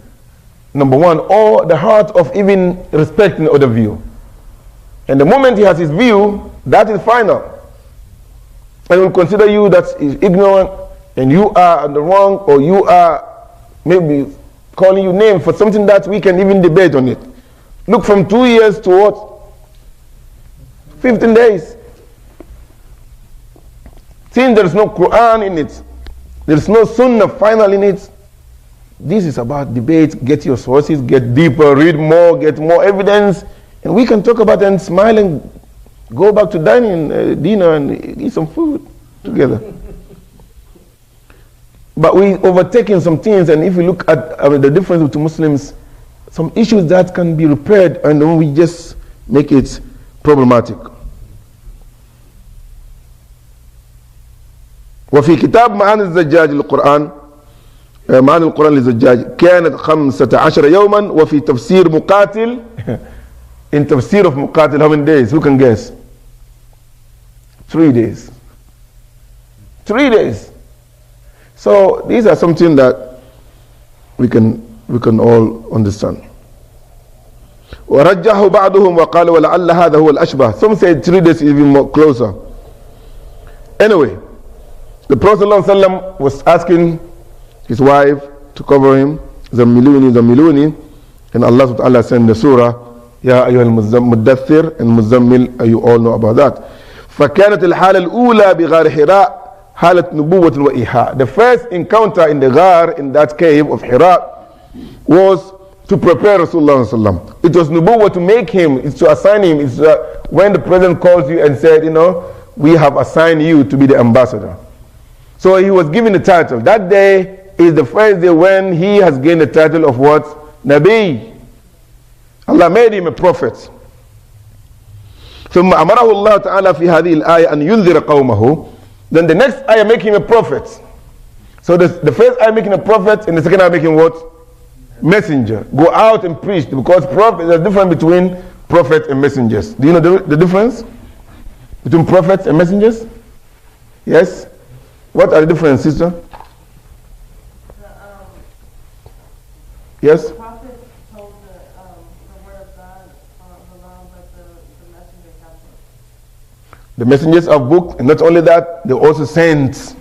Speaker 1: number one, or the heart of even respecting other view. And the moment he has his view, that is final. And will consider you that is ignorant and you are on the wrong, or you are maybe calling you name for something that we can even debate on it. Look, from 2 years to what? 15 days. Since there is no Quran in it, there is no Sunnah final in it, this is about debate. Get your sources, get deeper, read more, get more evidence, and we can talk about it and smile and go back to dining, dinner, and eat some food together. But we overtaking some things, and if we look at the difference between Muslims, some issues that can be repaired, and then we just make it problematic. وفي كتاب معاني الزجاج للقرآن معاني القرآن للزجاج كانت 15 يوما وفي تفسير مقاتل in tafsir of Muqatil, how many days? Who can guess? 3 days. 3 days. So these are something that we can all understand. ورجحه بعضهم وقال ولعل هذا هو الأشبه. Some said 3 days is even more closer. Anyway, the Prophet ﷺ was asking his wife to cover him, Zammiluni, Zammiluni, and Allah subhanahu wa ta'ala sent the surah, يا أيها المدثر المزمل, you all know about that. فكانت الحالة الأولى بغار حراء حالة نبوة وإيحاء. The first encounter in the Ghar, in that cave of Hira, was to prepare Rasulullah ﷺ. It was nubuwwah to make him, it's to assign him. It's when the president calls you and said, we have assigned you to be the ambassador. So he was given the title. That day is the first day when he has gained the title of what? Nabi. Allah made him a prophet. ثم أمره الله تعالى في هذه الآية أن ينذر قومه. Then the next ayah make him a prophet. So the first ayah make him a prophet, and the second ayah make him what? Messenger. Go out and preach, because prophet, there's a difference between prophets and messengers. Do you know the difference between prophets and messengers? Yes? What are the differences, sister? Yes? The messengers of book, and not only that, they also sent.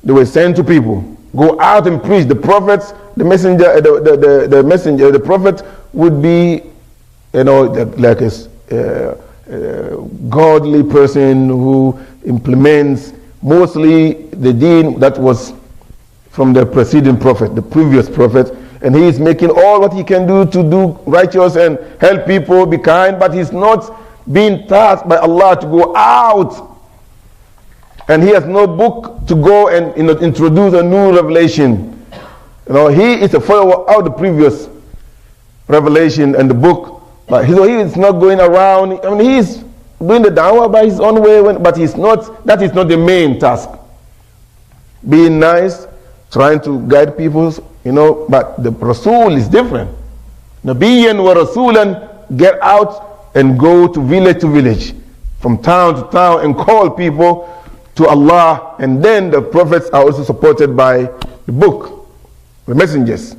Speaker 1: They were sent to people. Go out and preach. The prophets, the messenger, the messenger, the prophet would be, like a godly person who implements mostly the deen that was from the preceding prophet, the previous prophet, and he is making all what he can do to do righteous and help people, be kind, but he's not being tasked by Allah to go out. And he has no book to go and introduce a new revelation. He is a follower of the previous revelation and the book, but he is not going around. He is doing the da'wah by his own way, but that is not the main task. Being nice, trying to guide people, but the Rasul is different. Nabiyyan wa Rasulan, get out and go to village, from town to town, and call people to Allah. And then the prophets are also supported by the book, the messengers.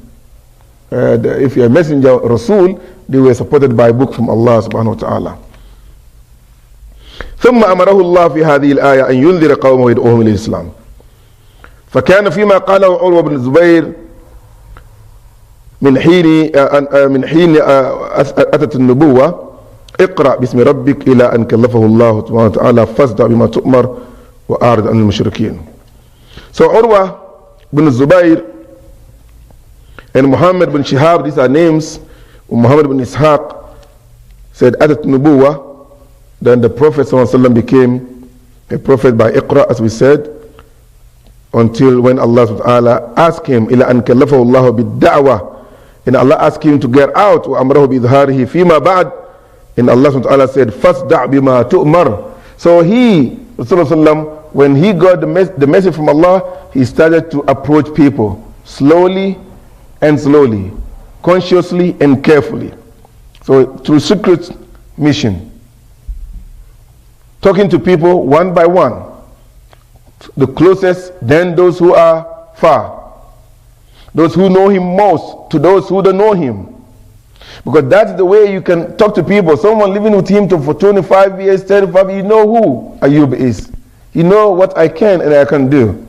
Speaker 1: If you're a messenger, Rasul, they were supported by a book from Allah subhanahu wa ta'ala. ثم أمره الله في هذه الآية أن ينذر قومه ويدعوهم إلى الإسلام. فكان فيما قاله عروة بن الزبير من حين أتت النبوة اقرأ باسم ربك إلى أن كلفه الله سبحانه وتعالى فاصدع بما تؤمر وأعرض عن المشركين. So Urwa bin Zubayr and Muhammad bin Shihab, these are names. Muhammad bin Ishaq said أتت النبوة, then the Prophet ﷺ became a prophet by Iqra, as we said, until when Allah subhanahu wa ta'ala asked him, إِلَا أَنْ كَلَّفَهُ اللَّهُ بِالدَّعْوَةِ, and Allah asked him to get out, وَأَمْرَهُ بِإِظْهَارِهِ فِيمَا بَعْدِ, and Allah subhanahu wa ta'ala said, فَاسْدَعْ بِمَا تُؤْمَرْ. So he, Rasulullah, when he got the message from Allah, he started to approach people slowly and slowly, consciously and carefully. So through secret mission, talking to people one by one, the closest, then those who are far, those who know him most to those who don't know him, because that's the way you can talk to people. Someone living with him for 25 years, 35 years, you know who Ayub is, you know what I can and I can do.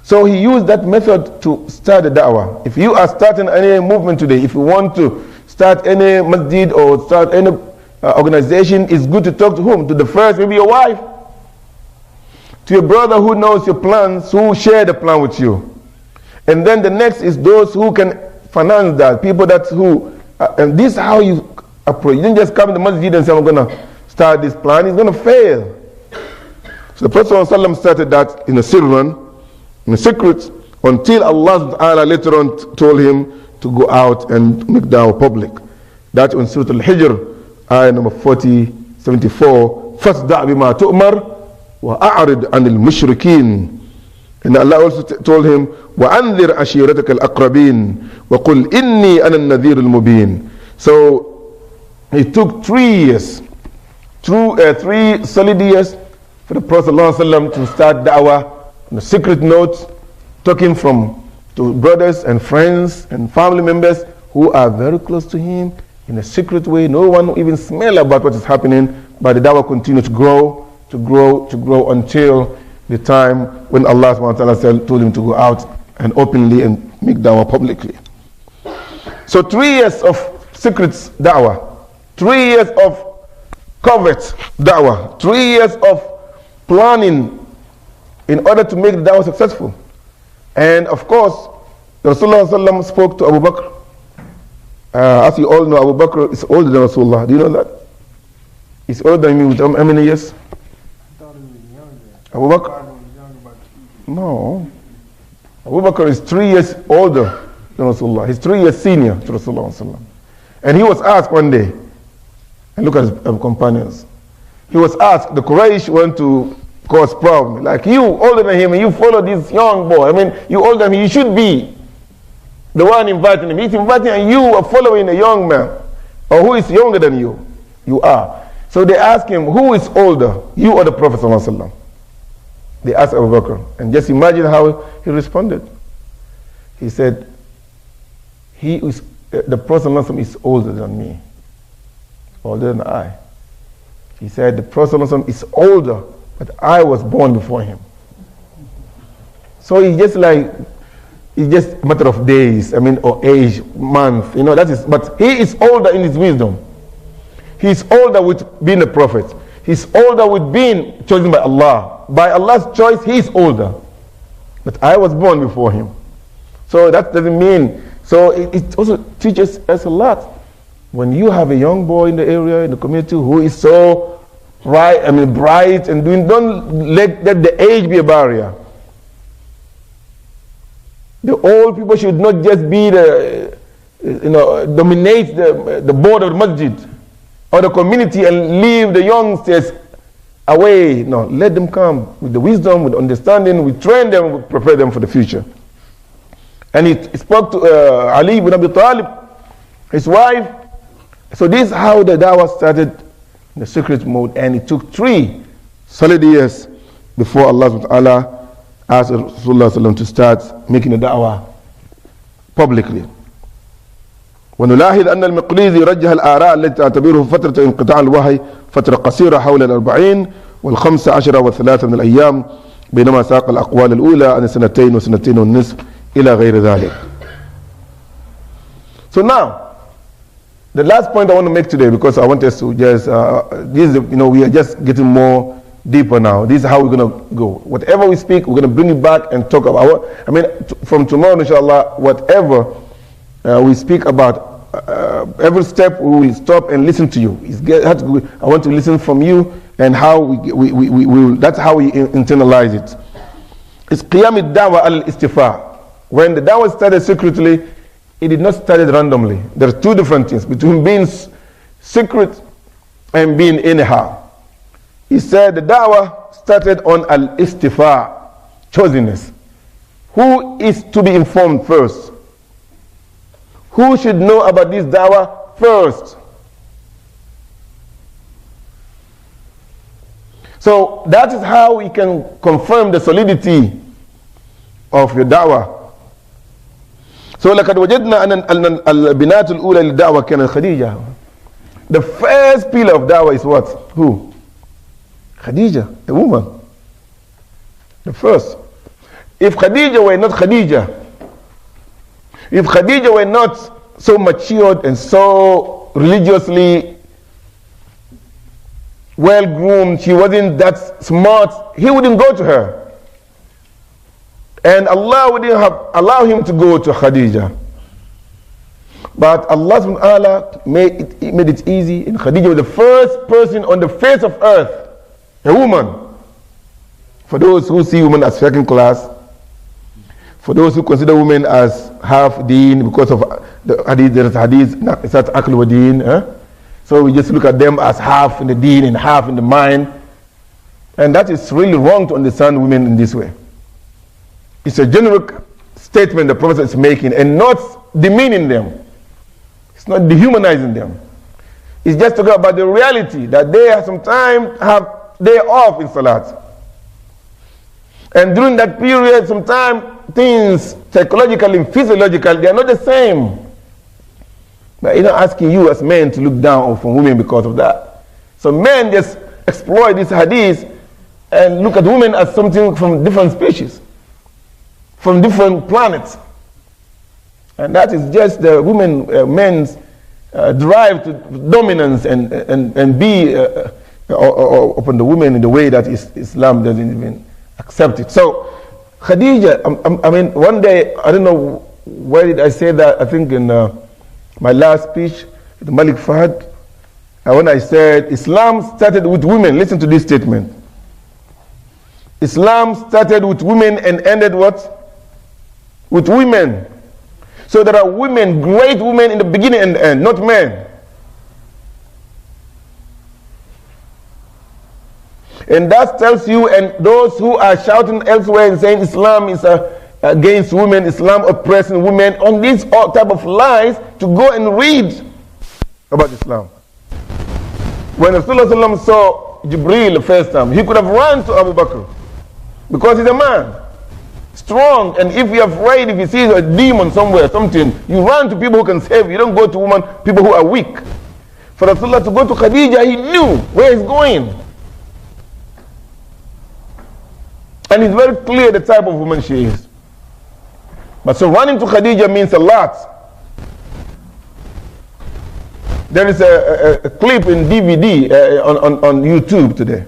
Speaker 1: So he used that method to start the da'wah. If you are starting any movement today, if you want to start any masjid or start any organization, it's good to talk to whom? To the first, maybe your wife, to your brother who knows your plans, who share the plan with you. And then the next is those who can finance that, people and this is how you approach. You didn't just come to the masjid and say, I'm going to start this plan, it's going to fail. So the Prophet ﷺ started that in a sirran, in a secret, until Allah later on told him to go out and make da'wah public. That in Surah Al-Hijr, ayah number 74, فَاسْدَعْ بِمَا تُؤْمَرْ وَأَعْرِضْ عَنِ الْمُشْرِكِينَ. And Allah also told him, وَأَنذِرْ عَشِيرَتَكَ الْأَقْرَبِينَ وَقُلْ إِنِّي أَنَا النَّذِيرُ الْمُبِينَ. So it took 3 years, 3 solid years for the Prophet ﷺ to start da'wah on a secret note, talking to brothers and friends and family members who are very close to him in a secret way. No one even smell about what is happening, but the da'wah continued to grow until the time when Allah subhanahu wa ta'ala told him to go out and openly and make da'wah publicly. So 3 years of secret da'wah, 3 years of covert da'wah, 3 years of planning in order to make the da'wah successful. And of course, Rasulullah spoke to Abu Bakr. As you all know, Abu Bakr is older than Rasulullah. Do you know that? He's older than me with how many years?
Speaker 2: I thought he was younger.
Speaker 1: Abu Bakr?
Speaker 2: I thought he was younger by 2 years.
Speaker 1: No. Abu Bakr is 3 years older than Rasulullah. He's 3 years senior to Rasulullah. And he was asked one day, and look at his companions. He was asked, the Quraysh want to cause problem. Like, you older than him and you follow this young boy. You older than him, you should be the one inviting him. He's inviting and you are following a young man. Or who is younger than you? You are. So they asked him, who is older, you or the Prophet ﷺ? They asked Abu Bakr. And just imagine how he responded. He said, the Prophet ﷺ is older than me. Older than I. He said, the Prophet ﷺ is older, but I was born before him. So it's just a matter of days, or age, month, but he is older in his wisdom. He's older with being a prophet. He's older with being chosen by Allah. By Allah's choice, he is older. But I was born before him. So that doesn't mean, so it also teaches us a lot. When you have a young boy in the area, in the community, who is so bright and doing, don't let the age be a barrier. The old people should not just be dominate the board of the masjid or the community and leave the youngsters away. No, let them come with the wisdom, with understanding. We train them, we prepare them for the future. And he spoke to Ali ibn Abi Talib, his wife. So this is how the da'wah started in the secret mode, and it took 3 solid years before Allah subhanahu wa ta'ala asked Rasulullah to start making the da'wah publicly. ونلاحظ أن المقريزي رجح الآراء التي تعتبره فترة انقطاع الوحي فترة قصيرة حول 40 و15 و3 من الأيام، بينما ساق الأقوال الأولى عن 2 و2 ونصف إلى غير ذلك. So now, the last point I want to make today, because I want us to just, we are just getting more deeper now. This is how we're going to go. Whatever we speak, we're going to bring it back and talk about. From tomorrow, inshallah, whatever we speak about, every step we will stop and listen to you. I want to listen from you, and how that's how we internalize it. It's qiyam ad-da'wa al-istifa. When the da'wah started secretly, it did not start randomly. There are 2 different things between being secret and being anyhow. He said the da'wah started on al-istifa, chosenness. Who is to be informed first? Who should know about this da'wah first? So that is how we can confirm the solidity of your da'wah. So لقد وجدنا أن البنات الأولى للدعوة كانت خديجة. The first pillar of da'wah is what? Who? Khadija, a woman. The first. If Khadija were not Khadija, if Khadija were not so matured and so religiously well-groomed, she wasn't that smart, he wouldn't go to her. And Allah wouldn't have allowed him to go to Khadija. But Allah subhanahu wa ta'ala made it easy, and Khadija was the first person on the face of earth, a woman. For those who see women as second class, for those who consider women as half deen because of the hadith, there is hadith, it's not akl wa deen. So we just look at them as half in the deen and half in the mind. And that is really wrong to understand women in this way. It's a generic statement the Prophet is making, and not demeaning them. It's not dehumanizing them. It's just talking about the reality that they sometimes have day off in Salat. And during that period, sometimes things psychologically and physiologically, they are not the same. But he's not asking you as men to look down on women because of that. So men just exploit this hadith and look at women as something from different species, from different planets. And that is just the men's drive to dominance and be upon the women in the way that Islam doesn't even accept it. So Khadija, one day, I don't know where did I say that, I think in my last speech, the Malik Fahad, when I said Islam started with women, listen to this statement. Islam started with women and ended what? With women. So there are women, great women in the beginning and the end, not men. And that tells you, and those who are shouting elsewhere and saying Islam is against women, Islam oppressing women, on these all type of lies, to go and read about Islam. When Rasulullah saw Jibreel the first time, he could have run to Abu Bakr because he's a man, strong, and if you're afraid, if he sees a demon somewhere, something, you run to people who can save you. You don't go to women, people who are weak. For Rasulullah to go to Khadija, he knew where he's going. And it's very clear the type of woman she is. But so running to Khadija means a lot. There is a clip in DVD on YouTube today.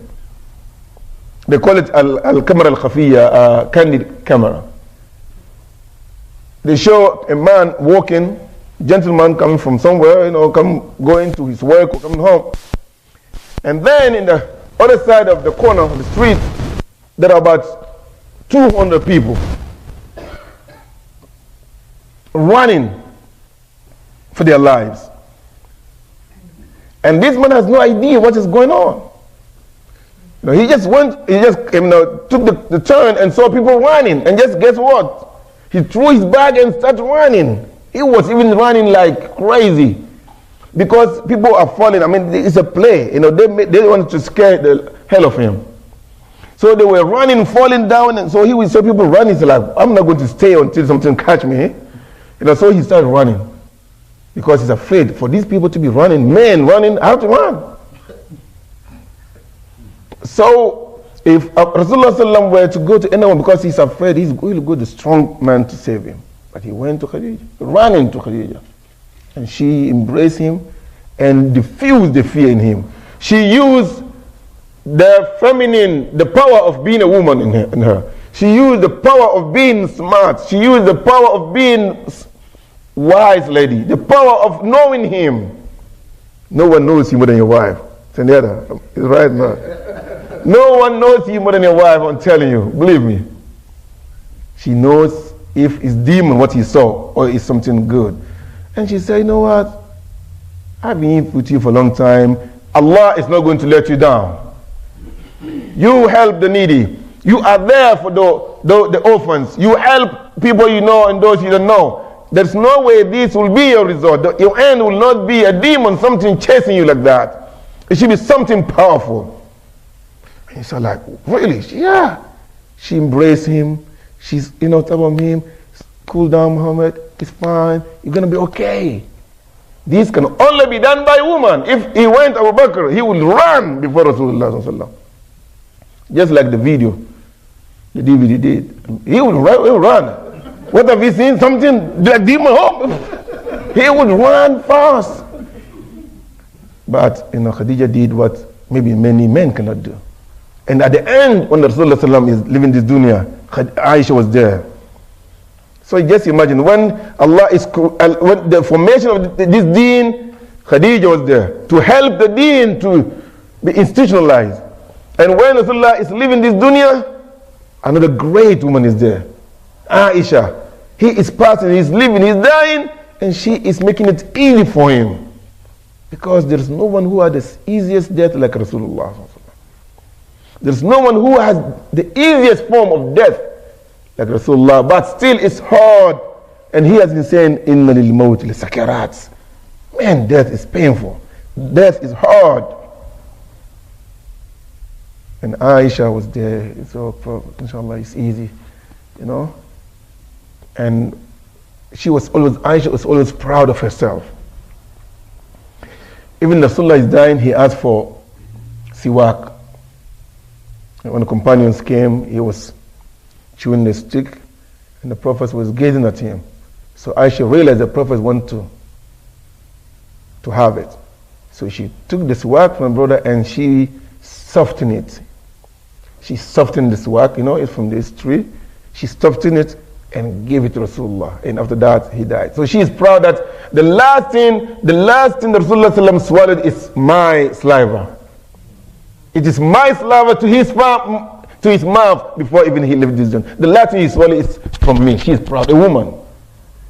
Speaker 1: They call it al-camera al-khafiyya, candid camera. They show a man walking, gentleman coming from somewhere, going to his work or coming home. And then in the other side of the corner of the street, there are about 200 people running for their lives. And this man has no idea what is going on. He just took the turn and saw people running, and just guess what? He threw his bag and started running. He was even running like crazy because people are falling. I mean, it's a play. They wanted to scare the hell of him. So they were running, falling down, and so he would see people running. He's like, I'm not going to stay until something catch me. So he started running because he's afraid for these people to be running. Men running, how to run? So if Rasulullah were to go to anyone because he's afraid, he's going to go to the strong man to save him. But he went to Khadija, ran into Khadija. And she embraced him and diffused the fear in him. She used the feminine, the power of being a woman in her. She used the power of being smart. She used the power of being wise lady. The power of knowing him. No one knows you more than your wife. It's right now. No one knows you more than your wife, I'm telling you. Believe me. She knows if it's demon what he saw or it's something good. And she said, you know what? I've been with you for a long time. Allah is not going to let you down. You help the needy. You are there for the orphans. You help people you know and those you don't know. There's no way this will be your result. Your end will not be a demon, something chasing you like that. It should be something powerful. And he's like, really? Yeah. She embraced him. She's, top of him. Cool down, Muhammad. It's fine. You're going to be okay. This can only be done by a woman. If he went Abu Bakr, he would run before Rasulullah. Just like the video, the DVD did. He would run. What have you seen? Something like demon home? He would run fast. But, Khadija did what maybe many men cannot do. And at the end, when Rasulullah is leaving this dunya, Aisha was there. So just imagine, when when the formation of this deen, Khadija was there to help the deen to be institutionalized. And when Rasulullah is leaving this dunya, another great woman is there. Aisha. He is passing, he is living, he is dying, and she is making it easy for him. Because there is no one who had the easiest death like Rasulullah. There is no one who has the easiest form of death like Rasulullah, but still it's hard. And he has been saying, Inna lil mawt li sakarats. Man, death is painful. Death is hard. And Aisha was there. So, inshallah, it's easy, And Aisha was always proud of herself. Even Rasulullah is dying, he asked for siwak. And when the companions came, he was chewing the stick, and the Prophet was gazing at him. So Aisha realized the Prophet wanted to have it. So she took the siwak from her brother and she softened it. She softened the siwak, it's from this tree. She softened it and gave it to Rasulullah. And after that, he died. So she is proud that the last thing that Rasulullah swallowed is my saliva. It is my saliva to his mouth before even he left this journey. The last thing he swallowed is from me. She is proud, a woman.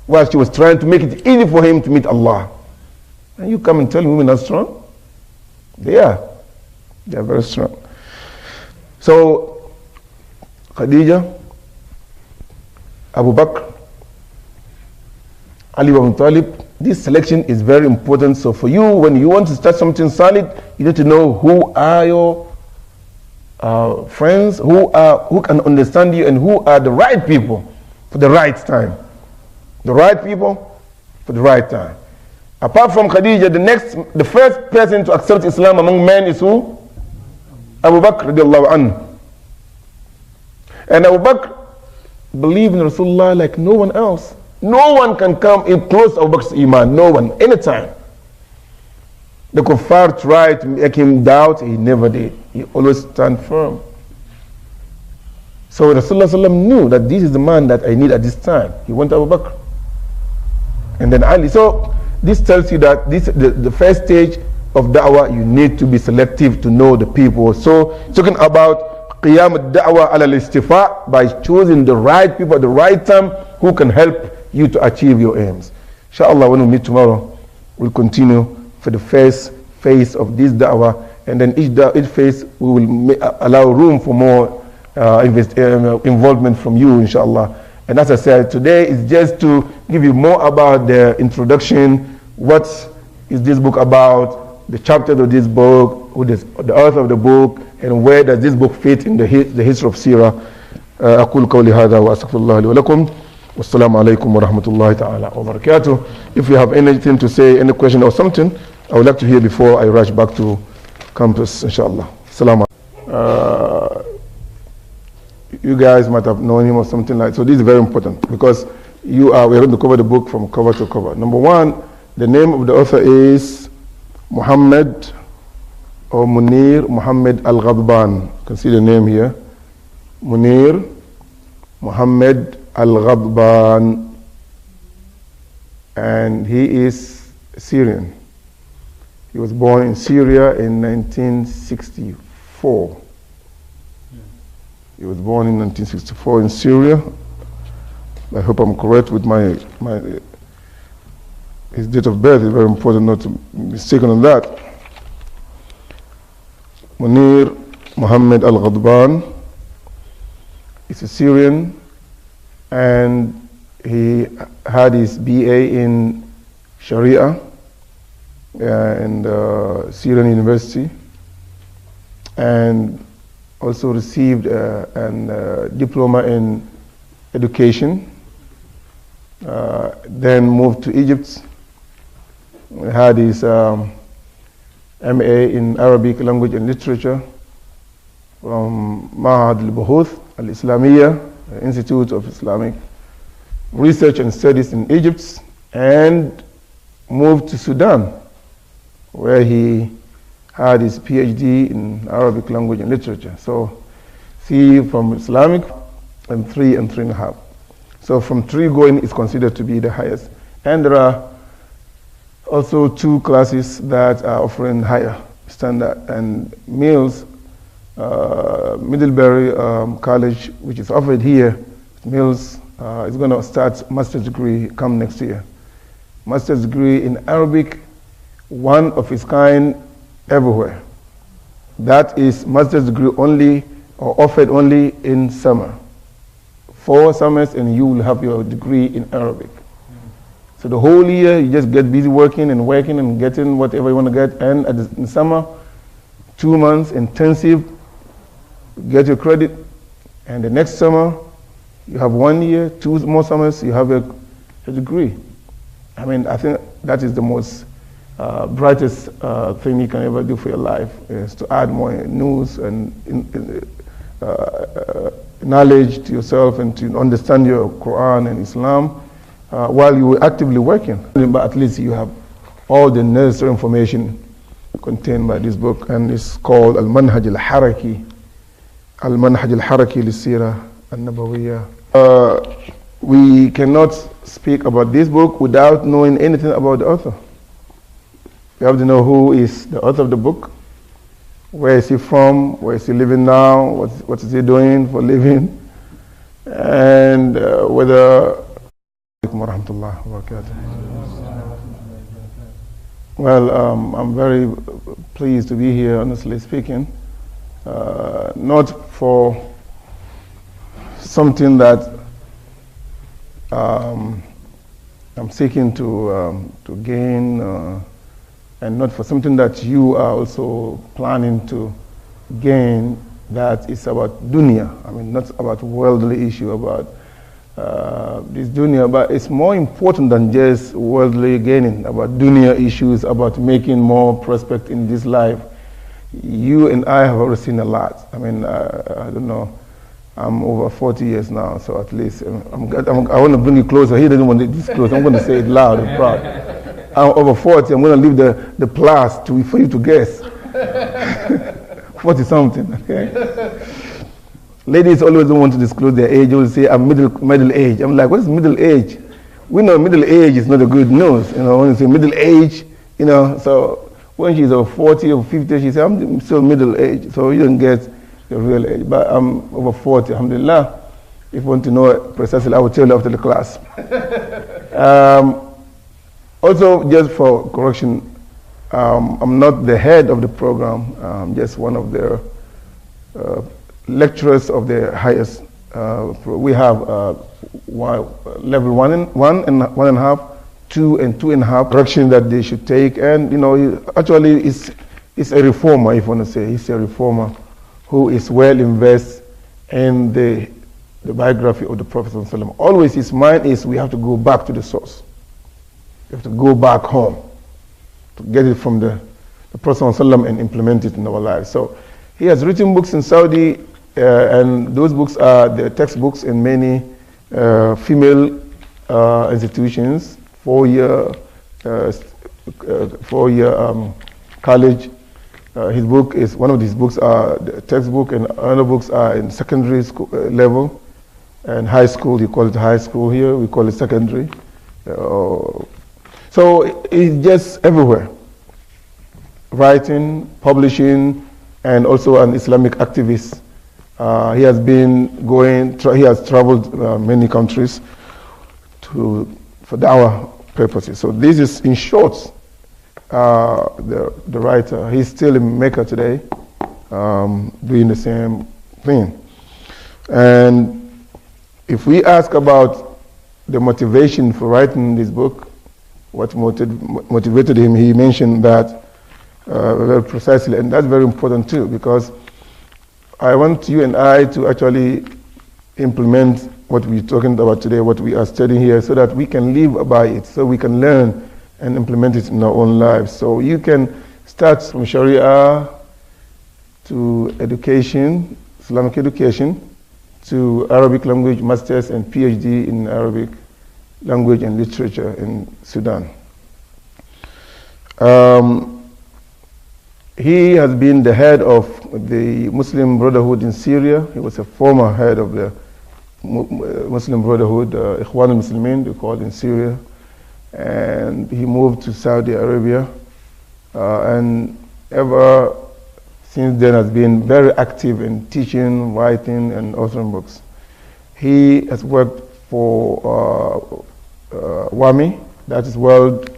Speaker 1: While she was trying to make it easy for him to meet Allah. And you come and tell women are strong? They are. They are very strong. So, Khadija, Abu Bakr, Ali ibn Talib, this selection is very important. So for you, when you want to start something solid, you need to know who are your friends, who can understand you, and who are the right people for the right time. The right people for the right time. Apart from Khadija, the first person to accept Islam among men is who? Abu Bakr radiallahu anhu. And Abu Bakr believed in Rasulullah like no one else. No one can come in close to Abu Bakr's iman. No one, anytime. The kuffar tried to make him doubt, he never did. He always stand firm. So Rasulullah knew that this is the man that I need at this time. He went to Abu Bakr. And then Ali. So this tells you that the first stage of da'wah, you need to be selective to know the people. So talking about qiyam ad-da'wah ala al-istifa, by choosing the right people at the right time who can help you to achieve your aims. Inshallah, when we meet tomorrow, we'll continue for the first phase of this da'wah, and then each phase we will allow room for more involvement from you, inshallah. And as I said, today is just to give you more about the introduction. What is this book about? The chapters of this book, who is the author of the book, and where does this book fit in the history of Sirah. أقول قولي هذا وأستغفر الله لي ولكم والسلام عليكم ورحمة الله تعالى وبركاته. If you have anything to say, any question or something, I would like to hear before I rush back to campus, inshallah. Assalamu alaikum. You guys might have known him or something like that. So this is very important because we're going to cover the book from cover to cover. Number one, the name of the author is Muhammad or Munir Muhammad Al-Ghadban. You can see the name here. Munir Muhammad Al-Ghadban. And he is Syrian. He was born in Syria in 1964. He was born in 1964 in Syria. I hope I'm correct with his date of birth. Is very important not to be mistaken on that. Munir Muhammad Al-Ghadban is a Syrian, and he had his BA in Sharia in the Syrian University, and also received a diploma in education, then moved to Egypt, had his MA in Arabic language and literature from Ma'had al-Buhuth al-Islamiyya, Institute of Islamic Research and Studies in Egypt, and moved to Sudan, where he had his PhD in Arabic language and literature. So, see, from Islamic, and 3 and 3.5. So from 3 going is considered to be the highest. And there are also 2 classes that are offering higher standard. And Mills, Middlebury College, which is offered here, Mills is going to start master's degree come next year. Master's degree in Arabic, one of its kind everywhere. That is master's degree only, or offered only in summer. 4 summers and you will have your degree in Arabic. So the whole year you just get busy working and getting whatever you want to get, and in summer, 2 months intensive, get your credit, and the next summer you have 1 year, 2 more summers, you have a degree. I mean, I think that is the most brightest thing you can ever do for your life, is to add more news and knowledge to yourself and to understand your Quran and Islam while you were actively working. But at least you have all the necessary information contained by this book, and it's called Al-Manhaj Al-Haraki. Al-Manhaj Al-Haraki Lissira Al-Nabawiyya. We cannot speak about this book without knowing anything about the author. You have to know who is the author of the book, where is he from, where is he living now, what is he doing for a living, and whether... Well, I'm very pleased to be here, honestly speaking. Not for something that I'm seeking to gain, and not for something that you are also planning to gain, that is about dunya. I mean, not about worldly issue, about this dunya, but it's more important than just worldly gaining, about dunya issues, about making more prospect in this life. You and I have already seen a lot. I mean, I don't know, I'm over 40 years now, so at least I want to bring you closer. He doesn't want to disclose. I'm going to say it loud and proud. I'm over 40. I'm going to leave the plus for you to guess. 40 something. Okay. ladies always don't want to disclose their age. They will say, I'm middle age. I'm like, what is middle age? We know middle age is not a good news. When you say middle age, so when she's over 40 or 50, she says, I'm still middle age. So you don't get the real age. But I'm over 40, alhamdulillah. If you want to know it precisely, I will tell you after the class. Also, just for correction, I'm not the head of the program. I'm just one of the lecturers of the highest. We have level 1 and 1.5, 2 and 2.5 direction that they should take. And actually, it's a reformer, if you want to say. He's a reformer who is well invested in the biography of the Prophet ﷺ. Always his mind is we have to go back to the source. We have to go back home to get it from the Prophet ﷺ and implement it in our lives. So he has written books in Saudi, and those books are the textbooks in many female institutions, four-year college. His book is one of these books are the textbook, and other books are in secondary school level and high school. You call it high school here. We call it secondary. So it's just everywhere. Writing, publishing, and also an Islamic activist. He has been he has traveled many countries for dawah purposes. So this is, in short, the writer. He's still in Mecca today, doing the same thing. And if we ask about the motivation for writing this book, what motivated him, he mentioned that very precisely, and that's very important too, because I want you and I to actually implement what we're talking about today, what we are studying here, so that we can live by it, so we can learn and implement it in our own lives. So you can start from Sharia to education, Islamic education, to Arabic language masters and PhD in Arabic language and literature in Sudan. He has been the head of the Muslim Brotherhood in Syria. He was a former head of the Muslim Brotherhood, Ikhwan al-Muslimin, they call it in Syria. And he moved to Saudi Arabia. And ever since then has been very active in teaching, writing, and authoring books. He has worked for WAMI, that is World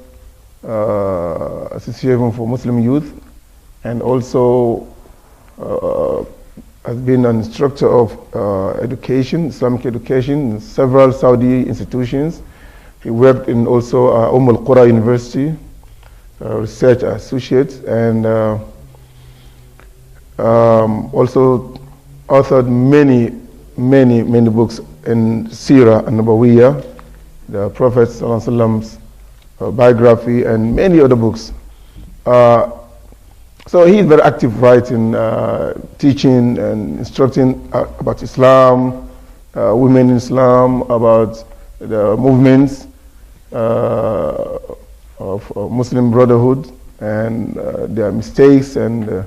Speaker 1: Association for Muslim Youth, and also has been an instructor of education, Islamic education, in several Saudi institutions. He worked in also al-Qura University, research associate, and also authored many books in Sirah and Nabawiyah, the Prophet ﷺ's biography, and many other books. So he's very active writing, teaching and instructing about Islam, women in Islam, about the movements of Muslim Brotherhood and their mistakes and